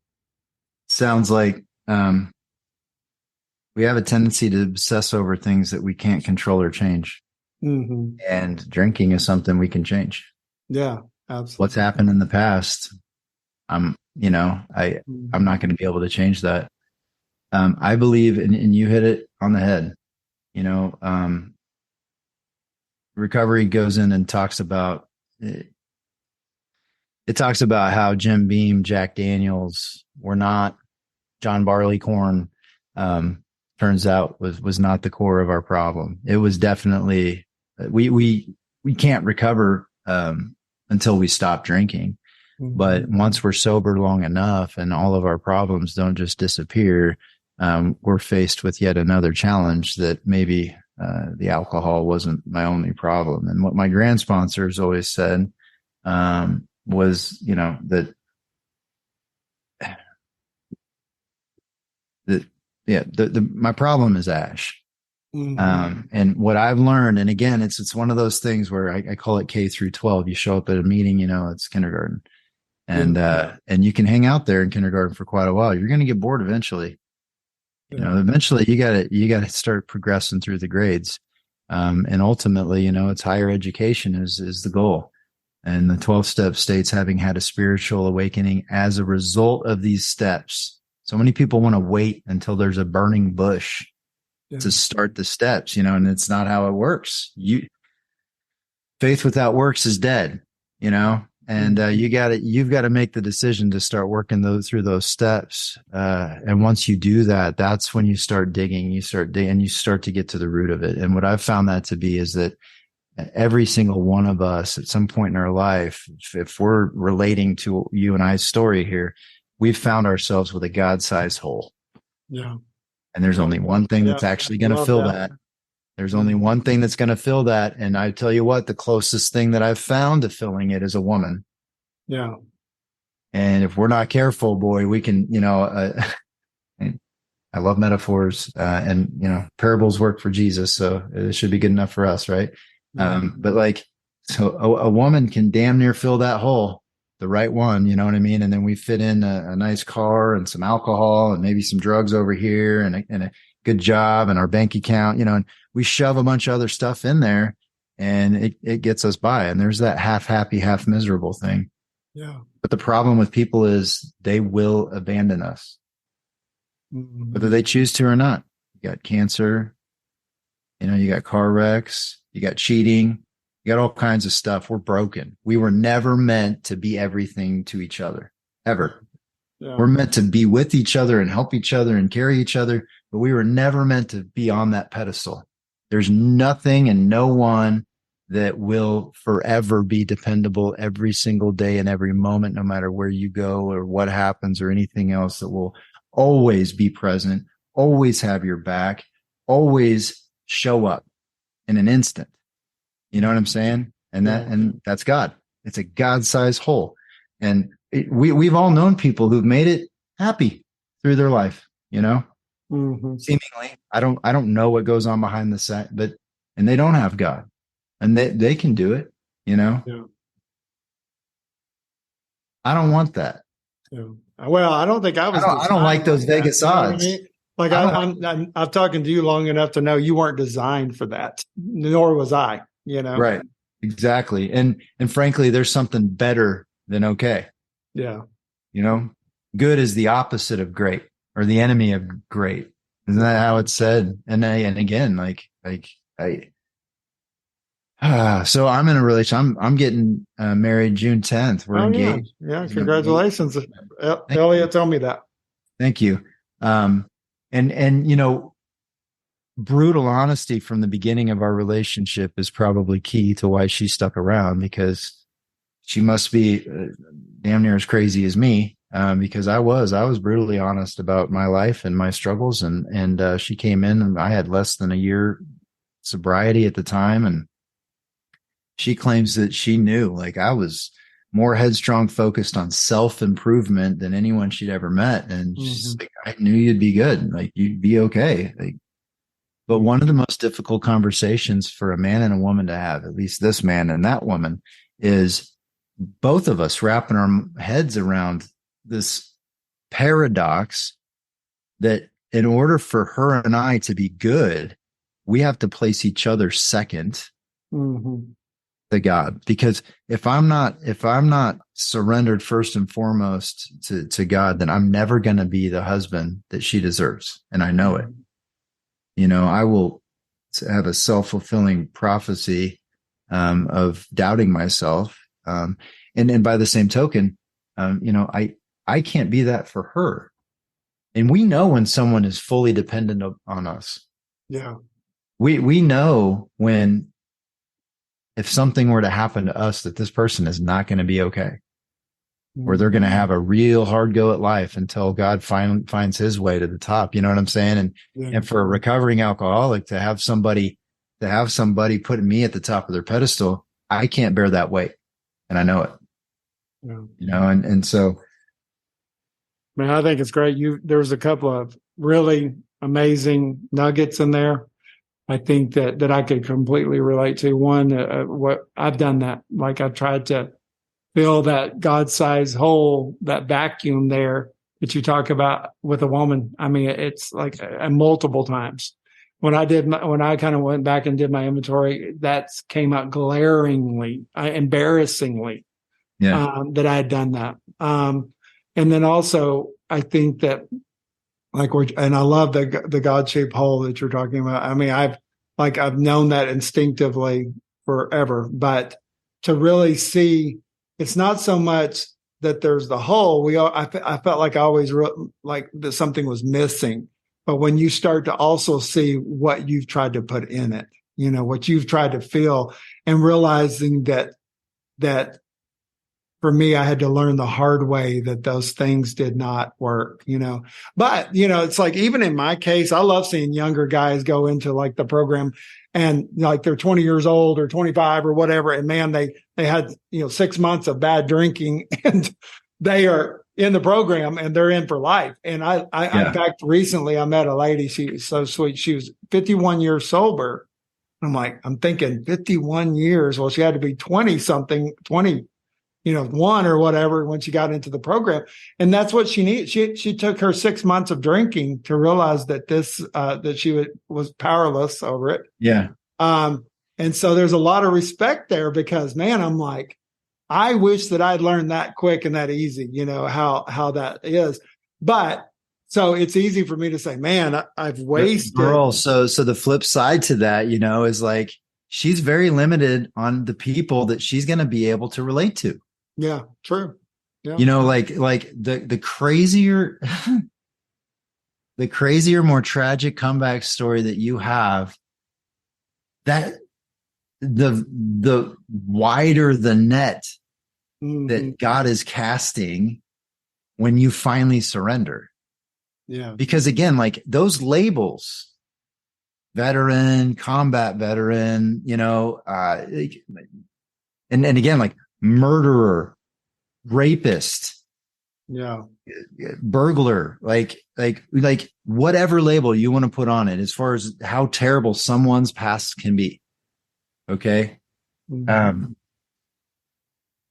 Sounds like we have a tendency to obsess over things that we can't control or change. Mm-hmm. And drinking is something we can change. Yeah, absolutely. What's happened in the past, I'm not going to be able to change that. I believe, and you hit it on the head, recovery goes in and talks about it. It talks about how Jim Beam, Jack Daniels were not John Barleycorn. Turns out was not the core of our problem. It was definitely we can't recover until we stop drinking. Mm-hmm. But once we're sober long enough and all of our problems don't just disappear, we're faced with yet another challenge that maybe the alcohol wasn't my only problem. And what my grand sponsors always said was, that my problem is Ash. Mm-hmm. And what I've learned, and again, it's one of those things where I call it K through 12. You show up at a meeting, it's kindergarten, and you can hang out there in kindergarten for quite a while. You're going to get bored eventually. Eventually you got to start progressing through the grades. And ultimately, it's higher education is the goal. And the 12 step states having had a spiritual awakening as a result of these steps. So many people want to wait until there's a burning bush to start the steps, and it's not how it works. Faith without works is dead, and you've got to make the decision to start working through those steps. And once you do that, that's when you start digging, and you start to get to the root of it. And what I've found that to be is that every single one of us at some point in our life, if we're relating to you and I's story here, we've found ourselves with a God-sized hole. Yeah. And there's only one thing that's actually going to fill that. There's only one thing that's going to fill that. And I tell you what, the closest thing that I've found to filling it is a woman. Yeah. And if we're not careful, boy, we can, I love metaphors, and, parables work for Jesus. So it should be good enough for us. Right. But so a woman can damn near fill that hole, the right one, you know what I mean? And then we fit in a nice car and some alcohol and maybe some drugs over here and a good job and our bank account, and we shove a bunch of other stuff in there and it gets us by. And there's that half happy, half miserable thing. Yeah. But the problem with people is they will abandon us, whether they choose to or not. You got cancer, you got car wrecks, you got cheating, you got all kinds of stuff. We're broken. We were never meant to be everything to each other, ever. Yeah. We're meant to be with each other and help each other and carry each other, but we were never meant to be on that pedestal. There's nothing and no one that will forever be dependable every single day and every moment, no matter where you go or what happens or anything else, that will always be present, always have your back, always show up in an instant. You know what I'm saying? And that's God. It's a God-sized hole. And we've all known people who've made it happy through their life, seemingly. I don't know what goes on behind the set, and they don't have God, and they can do it, Yeah. I don't want that. Yeah. Well, I don't think I was. I don't like those Vegas odds. You know what I mean? I've talking to you long enough to know you weren't designed for that, nor was I. Right. Exactly. And frankly, there's something better than okay. Yeah. Good is the opposite of great, or the enemy of great. Isn't that how it's said? And again, so I'm in a relationship. I'm getting married June 10th. We're engaged. Yeah. Congratulations. Elliot told me that. Thank you. And brutal honesty from the beginning of our relationship is probably key to why she stuck around, because she must be damn near as crazy as me. Because I was brutally honest about my life and my struggles. And she came in and I had less than a year sobriety at the time. And she claims that she knew, like, I was more headstrong, focused on self-improvement than anyone she'd ever met. And she's like, I knew you'd be good. Like, you'd be okay. Like, but one of the most difficult conversations for a man and a woman to have, at least this man and that woman, is both of us wrapping our heads around this paradox that in order for her and I to be good, we have to place each other second to God. Because if I'm not surrendered first and foremost to God, then I'm never going to be the husband that she deserves. And I know it. You know, I will have a self-fulfilling prophecy of doubting myself. And by the same token, you know, I can't be that for her. And we know when someone is fully dependent on us. Yeah. We know when, if something were to happen to us, that this person is not going to be okay, or they're going to have a real hard go at life until God finds his way to the top. You know what I'm saying? And for a recovering alcoholic to have somebody putting me at the top of their pedestal, I can't bear that weight. And I know it. Yeah. You know, and so, man, I think it's great. There was a couple of really amazing nuggets in there. I think that I could completely relate to. One, what I've done that, like I tried to fill that God-sized hole, that vacuum there that you talk about with a woman. I mean, it's like multiple times. When I kind of went back and did my inventory, that came out glaringly, embarrassingly, that I had done that. And then also, I think that, and I love the God-shaped hole that you're talking about. I mean, I've known that instinctively forever, but to really see, it's not so much that there's the hole. I felt like I always like that something was missing. But when you start to also see what you've tried to put in it, you know, what you've tried to fill, and realizing that for me, I had to learn the hard way that those things did not work, you know. But, you know, it's like, even in my case, I love seeing younger guys go into like the program and like they're 20 years old or 25 or whatever. And man, they had, 6 months of bad drinking and they are in the program and they're in for life. And in fact, recently I met a lady. She was so sweet. She was 51 years sober. I'm thinking 51 years. Well, she had to be 20 something, 20, one or whatever when she got into the program. And that's what she needed. She took her 6 months of drinking to realize that that she was powerless over it. Yeah. And so there's a lot of respect there because, man, I'm like, I wish that I'd learned that quick and that easy, how that is. But so it's easy for me to say, man, I've wasted. Girl, so the flip side to that, is like, she's very limited on the people that she's going to be able to relate to. Yeah, true. Yeah. Like the crazier, the crazier, more tragic comeback story that you have, that the wider the net that God is casting when you finally surrender. Yeah. Because again, like those labels, veteran, combat veteran, and again, like murderer, rapist, burglar, like whatever label you want to put on it, as far as how terrible someone's past can be. Okay. Mm-hmm.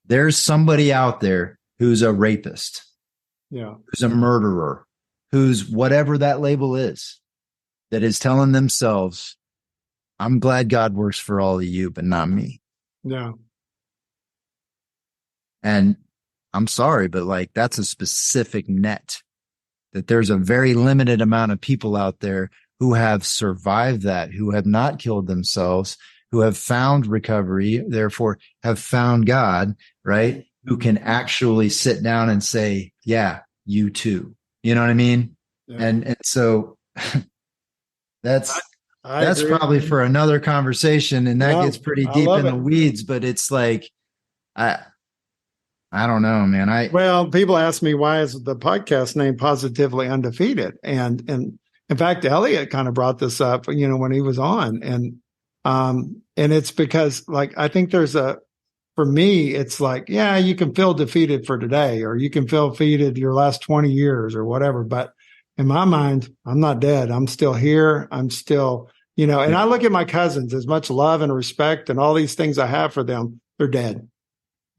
There's somebody out there who's a rapist, who's a murderer, who's whatever that label is, that is telling themselves, I'm glad God works for all of you, but not me. Yeah. And I'm sorry, but like, that's a specific net, that there's a very limited amount of people out there who have survived that, who have not killed themselves, who have found recovery, therefore have found God, right? Who can actually sit down and say, yeah, you too. You know what I mean? Yeah. And so that's probably for another conversation, and that gets pretty deep in the weeds, but it's like, I don't know, man. Well, people ask me, why is the podcast named Positively Undefeated? And in fact, Elliot kind of brought this up, when he was on, and And it's because like, I think for me, it's like, yeah, you can feel defeated for today, or you can feel defeated your last 20 years or whatever. But in my mind, I'm not dead. I'm still here. I'm still, and I look at my cousins, as much love and respect and all these things I have for them, they're dead,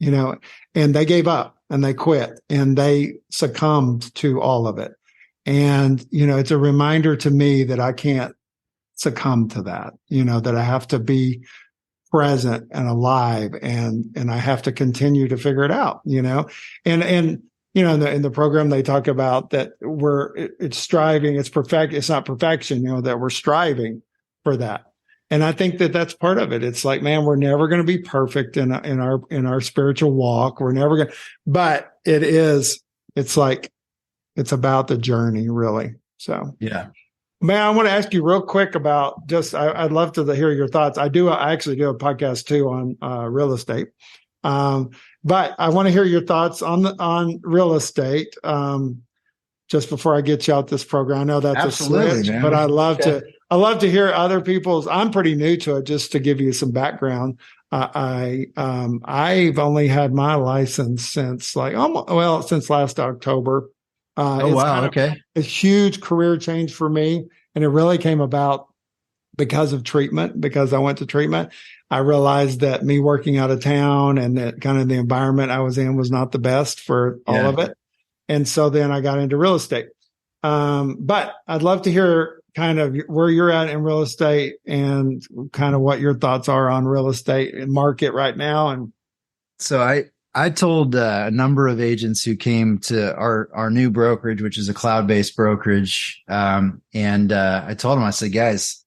and they gave up and they quit and they succumbed to all of it. And, it's a reminder to me that I can't succumb to that, that I have to be present and alive, and I have to continue to figure it out, and in the program, they talk about that it's striving, it's not perfection, that we're striving for that. And I think that that's part of it. It's like, man, we're never going to be perfect in our spiritual walk. We're never going to, but it's like, it's about the journey, really. So, yeah. Man, I want to ask you real quick about I'd love to hear your thoughts. I actually do a podcast too on real estate. But I want to hear your thoughts on real estate. Just before I get you out this program, I know that's absolutely, a switch, man. but I love to hear other people's. I'm pretty new to it. Just to give you some background, I've only had my license since since last October. Oh, wow. Okay. A huge career change for me. And it really came about because of treatment, because I went to treatment. I realized that me working out of town and that kind of the environment I was in was not the best for all of it. And so then I got into real estate. But I'd love to hear kind of where you're at in real estate and kind of what your thoughts are on real estate market right now. And so I told a number of agents who came to our new brokerage, which is a cloud-based brokerage. And I told them, I said, guys,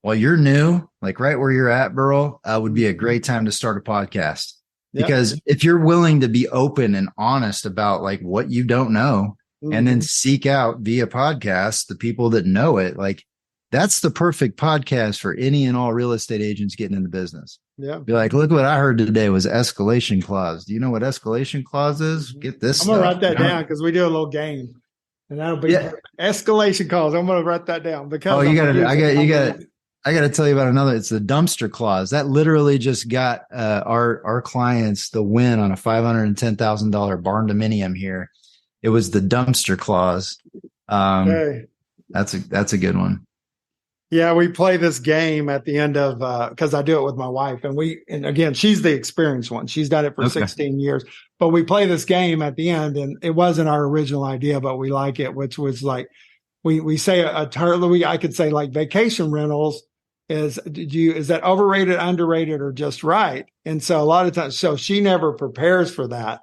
while you're new, like right where you're at, Burl, would be a great time to start a podcast. Yep. Because if you're willing to be open and honest about like what you don't know, and then seek out via podcast the people that know it, like that's the perfect podcast for any and all real estate agents getting into business. Yeah. Be like, look what I heard today was escalation clause. Do you know what escalation clause is? Get this. I'm going to write that down because we do a little game, and that'll be escalation clause. I'm going to write that down because I got to tell you about another. It's the dumpster clause that literally just got our clients the win on a $510,000 barn dominium here. It was the dumpster clause. Okay. That's a good one. Yeah, we play this game at the end of because I do it with my wife, and again, she's the experienced one. She's done it for 16 years. But we play this game at the end, and it wasn't our original idea, but we like it, which was like we say I could say like vacation rentals is that overrated, underrated, or just right? And so a lot of times, so she never prepares for that,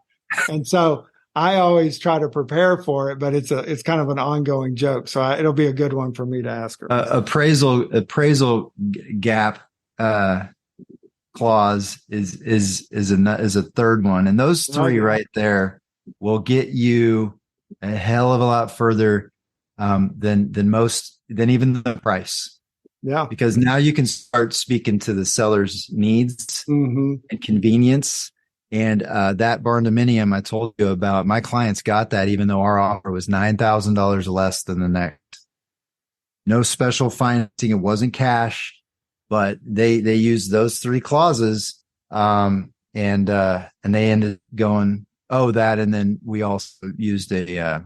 and so I always try to prepare for it, but it's kind of an ongoing joke. So it'll be a good one for me to ask her. Appraisal gap clause is a third one, and those three right there will get you a hell of a lot further than even the price. Yeah, because now you can start speaking to the seller's needs and convenience. And that barn dominium I told you about, my clients got that even though our offer was $9,000 less than the next. No special financing. It wasn't cash, but they used those three clauses, and they ended going, that. And then we also used a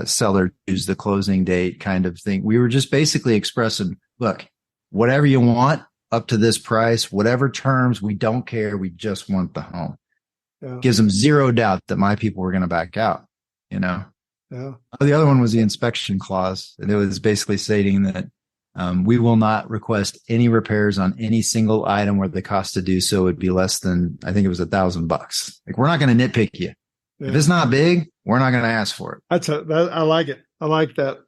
seller choose the closing date kind of thing. We were just basically expressing, look, whatever you want up to this price, whatever terms, we don't care. We just want the home. Yeah. Gives them zero doubt that my people were going to back out, Yeah. The other one was the inspection clause. And it was basically stating that we will not request any repairs on any single item where the cost to do so would be less than, I think it was $1,000. Like, we're not going to nitpick you. Yeah. If it's not big, we're not going to ask for it. I like it. I like that.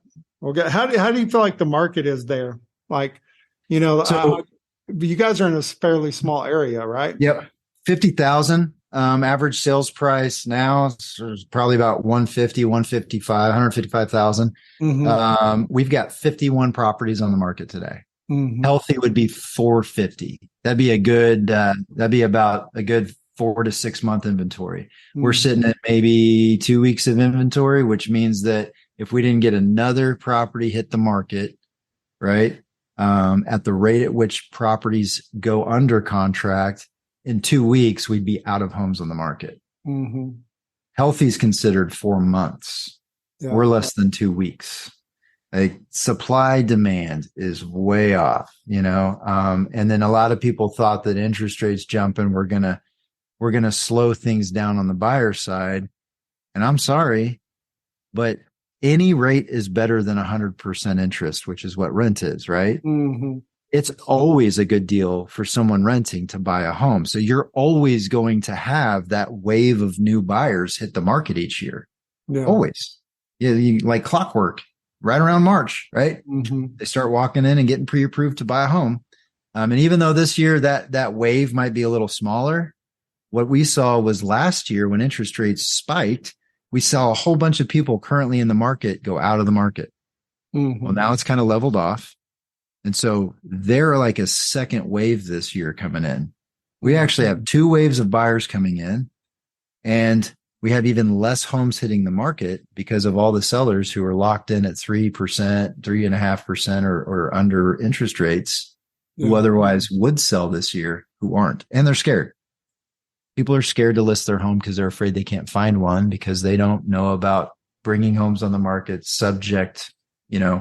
Okay. How do you feel like the market is there? Like, so, you guys are in a fairly small area, right? Yep. 50,000. Average sales price now is probably about 155,000. We've got 51 properties on the market today. Healthy would be 450. That'd be about a good 4 to 6 month inventory. We're sitting at maybe 2 weeks of inventory, which means that if we didn't get another property hit the market, right, at the rate at which properties go under contract, in 2 weeks, we'd be out of homes on the market. Mm-hmm. Healthy is considered 4 months. Yeah. We're less than 2 weeks. Like supply demand is way off, you know? And then a lot of people thought that interest rates jumping, we're going to slow things down on the buyer side. And I'm sorry, but any rate is better than 100% interest, which is what rent is, right? Mm-hmm. It's always a good deal for someone renting to buy a home. So you're always going to have that wave of new buyers hit the market each year. Yeah. Always. Yeah, like clockwork, right around March, right? Mm-hmm. They start walking in and getting pre-approved to buy a home. And even though this year that wave might be a little smaller, what we saw was last year when interest rates spiked, we saw a whole bunch of people currently in the market go out of the market. Mm-hmm. Well, now it's kind of leveled off. And so they're like a second wave this year coming in. We actually have 2 waves of buyers coming in, and we have even less homes hitting the market because of all the sellers who are locked in at 3%, 3.5% or under interest rates, who otherwise would sell this year, who aren't. And they're scared. People are scared to list their home because they're afraid they can't find one, because they don't know about bringing homes on the market subject,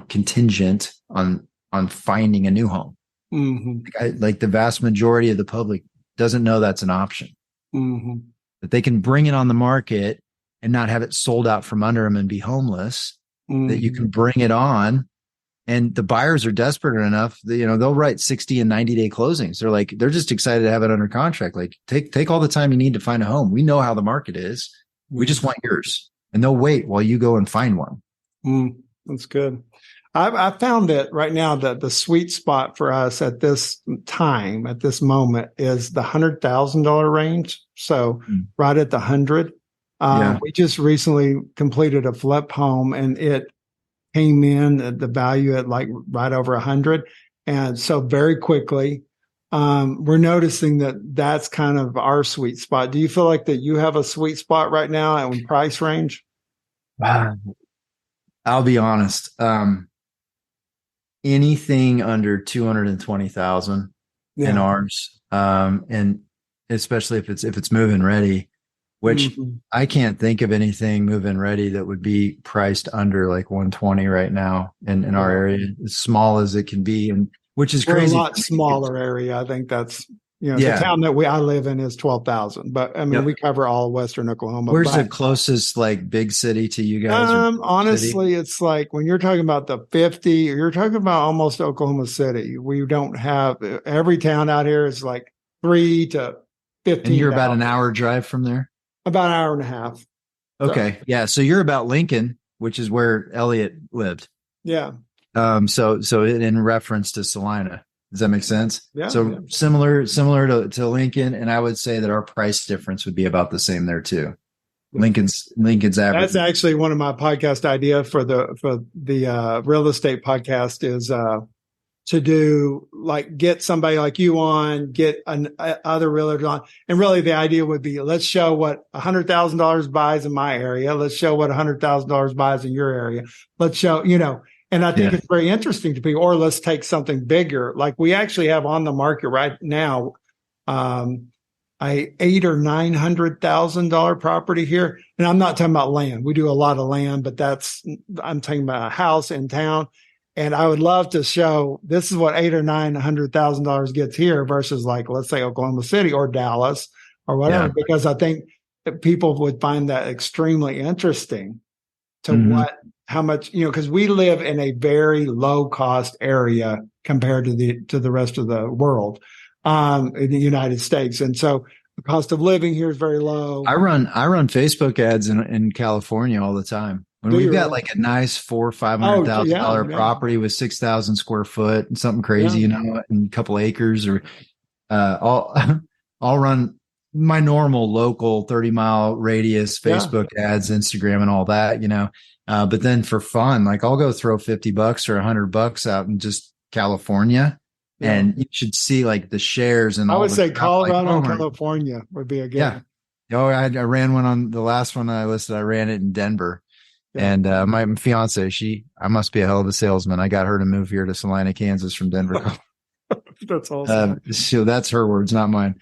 contingent on finding a new home. Mm-hmm. Like the vast majority of the public doesn't know that's an option. Mm-hmm. That they can bring it on the market and not have it sold out from under them and be homeless. Mm-hmm. That you can bring it on, and the buyers are desperate enough that, they'll write 60 and 90-day closings. They're just excited to have it under contract. Like take all the time you need to find a home. We know how the market is. We just want yours, and they'll wait while you go and find one. That's good. I found that right now that the sweet spot for us at this time, at this moment, is the $100,000 range. So right at the 100. We just recently completed a flip home, and it came in at the value at like right over 100. And so very quickly, we're noticing that that's kind of our sweet spot. Do you feel like that you have a sweet spot right now in price range? I'll be honest. Anything under 220,000 in ours, and especially if it's move-in ready, which I can't think of anything move-in ready that would be priced under like 120 right now in our area, as small as it can be, and which is crazy. A lot smaller area. I think that's the town that I live in is 12,000, but I mean we cover all Western Oklahoma. Where's the closest like big city to you guys? Honestly, it's like when you're talking about the 50, you're talking about almost Oklahoma City. We don't have, every town out here is like 3 to 15. And you're about an hour drive from there? About an hour and a half. Okay. So. Yeah. So you're about Lincoln, which is where Elliot lived. Yeah. So in reference to Salina. Does that make sense? Yeah. So similar to Lincoln, and I would say that our price difference would be about the same there too. Lincoln's average. That's actually one of my podcast idea for the real estate podcast is to do like get somebody like you on, get other realtors on, and really the idea would be let's show what $100,000 buys in my area. Let's show what $100,000 buys in your area. Let's show And I think it's very interesting to people. Or let's take something bigger. Like we actually have on the market right now, a $800,000 or $900,000 property here. And I'm not talking about land. We do a lot of land, but I'm talking about a house in town. And I would love to show this is what $800,000 or $900,000 gets here versus like, let's say Oklahoma City or Dallas or whatever, because I think that people would find that extremely interesting to how much, because we live in a very low cost area compared to the rest of the world, in the United States. And so the cost of living here is very low. I run Facebook ads in California all the time. When we've got like a nice $400,000 or $500,000 property with 6,000 square foot and something crazy, and a couple acres, or I'll run my normal local 30-mile radius Facebook ads, Instagram, and all that, but then for fun, like I'll go throw $50 or $100 out in just California, and you should see like the shares. And I would say Colorado, California would be a good. Yeah. Oh, I ran one on the last one I listed. I ran it in Denver. Yeah. And my fiance, I must be a hell of a salesman. I got her to move here to Salina, Kansas from Denver. That's awesome. So that's her words, not mine.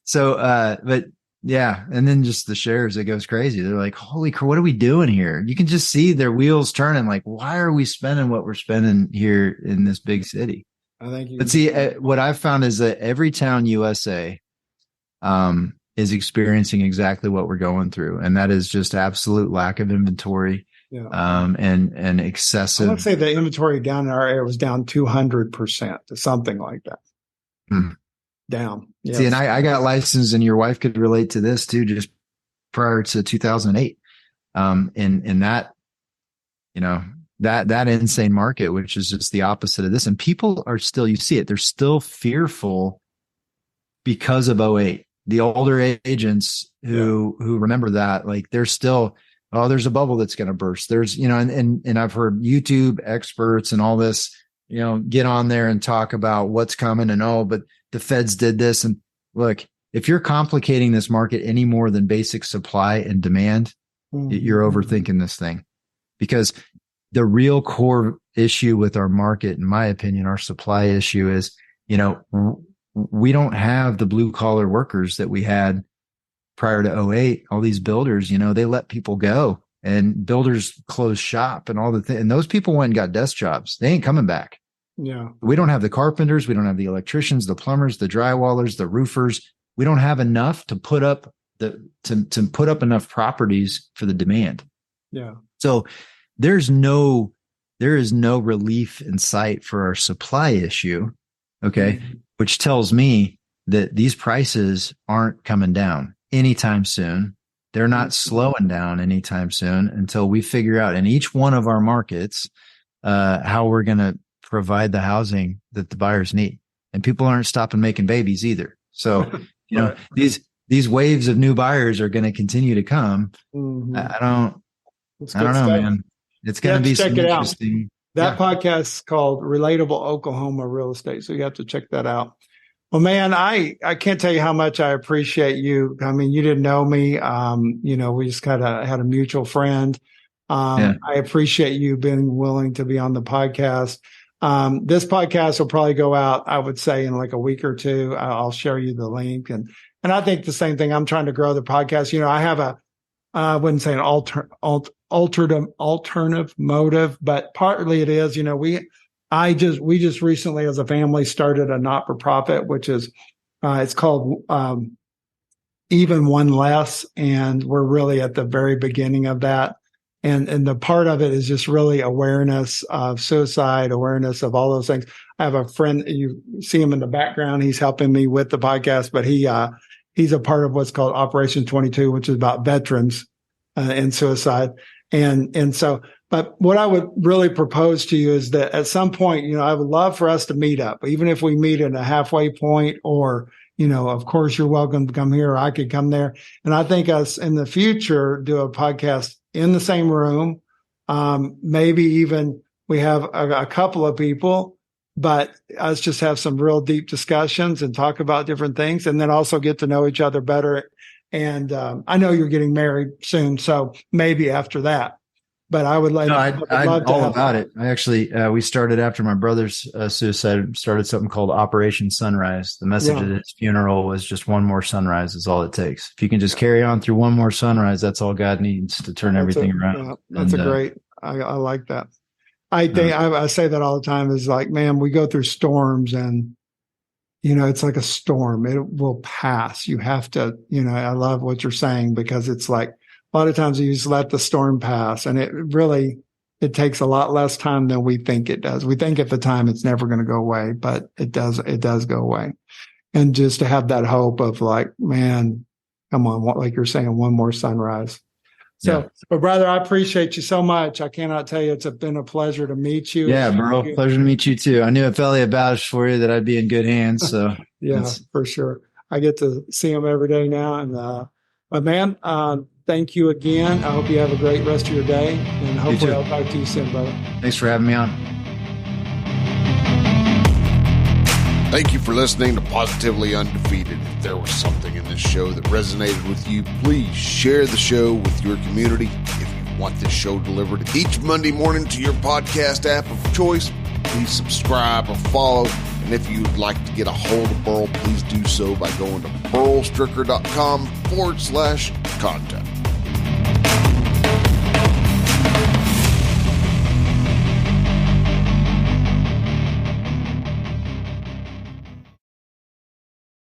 So, but yeah. And then just the shares, it goes crazy. They're like, holy crap, what are we doing here? You can just see their wheels turning. Like, why are we spending what we're spending here in this big city? I think But see, what I've found is that every town USA, is experiencing exactly what we're going through. And that is just absolute lack of inventory. Yeah. And excessive. I would say the inventory down in our area was down 200% to something like that. Down. Yes. See, and I got licensed, and your wife could relate to this too, just prior to 2008. In that, that insane market, which is just the opposite of this. And people are still, you see it, they're still fearful because of 08. The older agents who remember that, like they're still, oh, there's a bubble that's going to burst. There's, and I've heard YouTube experts and all this, get on there and talk about what's coming and but the feds did this. And look, if you're complicating this market any more than basic supply and demand, you're overthinking this thing, because the real core issue with our market, in my opinion, our supply issue is, we don't have the blue collar workers that we had prior to 08. All these builders, they let people go, and builders closed shop and all the things. And those people went and got desk jobs. They ain't coming back. Yeah. We don't have the carpenters. We don't have the electricians, the plumbers, the drywallers, the roofers. We don't have enough to put up to put up enough properties for the demand. Yeah. So there is no relief in sight for our supply issue. Okay. Mm-hmm. Which tells me that these prices aren't coming down anytime soon. They're not slowing down anytime soon until we figure out in each one of our markets, how we're going to provide the housing that the buyers need. And people aren't stopping making babies either. So, Right. these waves of new buyers are going to continue to come. Mm-hmm. I don't know, man. It's going to be some interesting. That podcast is called Relatable Oklahoma Real Estate. So you have to check that out. Well, man, I can't tell you how much I appreciate you. I mean, you didn't know me. We just kind of had a mutual friend. I appreciate you being willing to be on the podcast. This podcast will probably go out, I would say, in like a week or two. I'll share you the link. And I think the same thing. I'm trying to grow the podcast. I have I wouldn't say an alternative motive, but partly it is, we just recently as a family started a not-for-profit, which is, it's called, Even One Less. And we're really at the very beginning of that. And the part of it is just really awareness of suicide, awareness of all those things. I have a friend, you see him in the background. He's helping me with the podcast, but he's a part of what's called Operation 22, which is about veterans and suicide. And so, but what I would really propose to you is that at some point, I would love for us to meet up, even if we meet at a halfway point, or, of course you're welcome to come here, or I could come there. And I think us in the future do a podcast in the same room. Maybe even we have a couple of people, but us just have some real deep discussions and talk about different things, and then also get to know each other better. And I know you're getting married soon, so maybe after that. But I would like. I'm all about it. I actually, we started after my brother's suicide. Started something called Operation Sunrise. The message at his funeral was just one more sunrise is all it takes. If you can just carry on through one more sunrise, that's all God needs to turn everything around. That's great. I like that. I think I say that all the time. Is like, man, we go through storms, and it's like a storm. It will pass. You have to. I love what you're saying, because it's like, a lot of times you just let the storm pass, and it takes a lot less time than we think it does. We think at the time it's never going to go away, but it does go away. And just to have that hope of like, man, come on, like you're saying, one more sunrise. So, but brother, I appreciate you so much. I cannot tell you, it's been a pleasure to meet you. Yeah, Burl, pleasure to meet you too. I knew if Elliot vouched for you that I'd be in good hands. So yeah, for sure. I get to see him every day now. And, but man, thank you again. I hope you have a great rest of your day, and hopefully I'll talk to you soon, brother. Thanks for having me on. Thank you for listening to Positively Undefeated. If there was something in this show that resonated with you, please share the show with your community. If you Want this show delivered each Monday morning to your podcast app of choice? Please subscribe or follow. And if you'd like to get a hold of Burl, please do so by going to burlstricker.com/contact.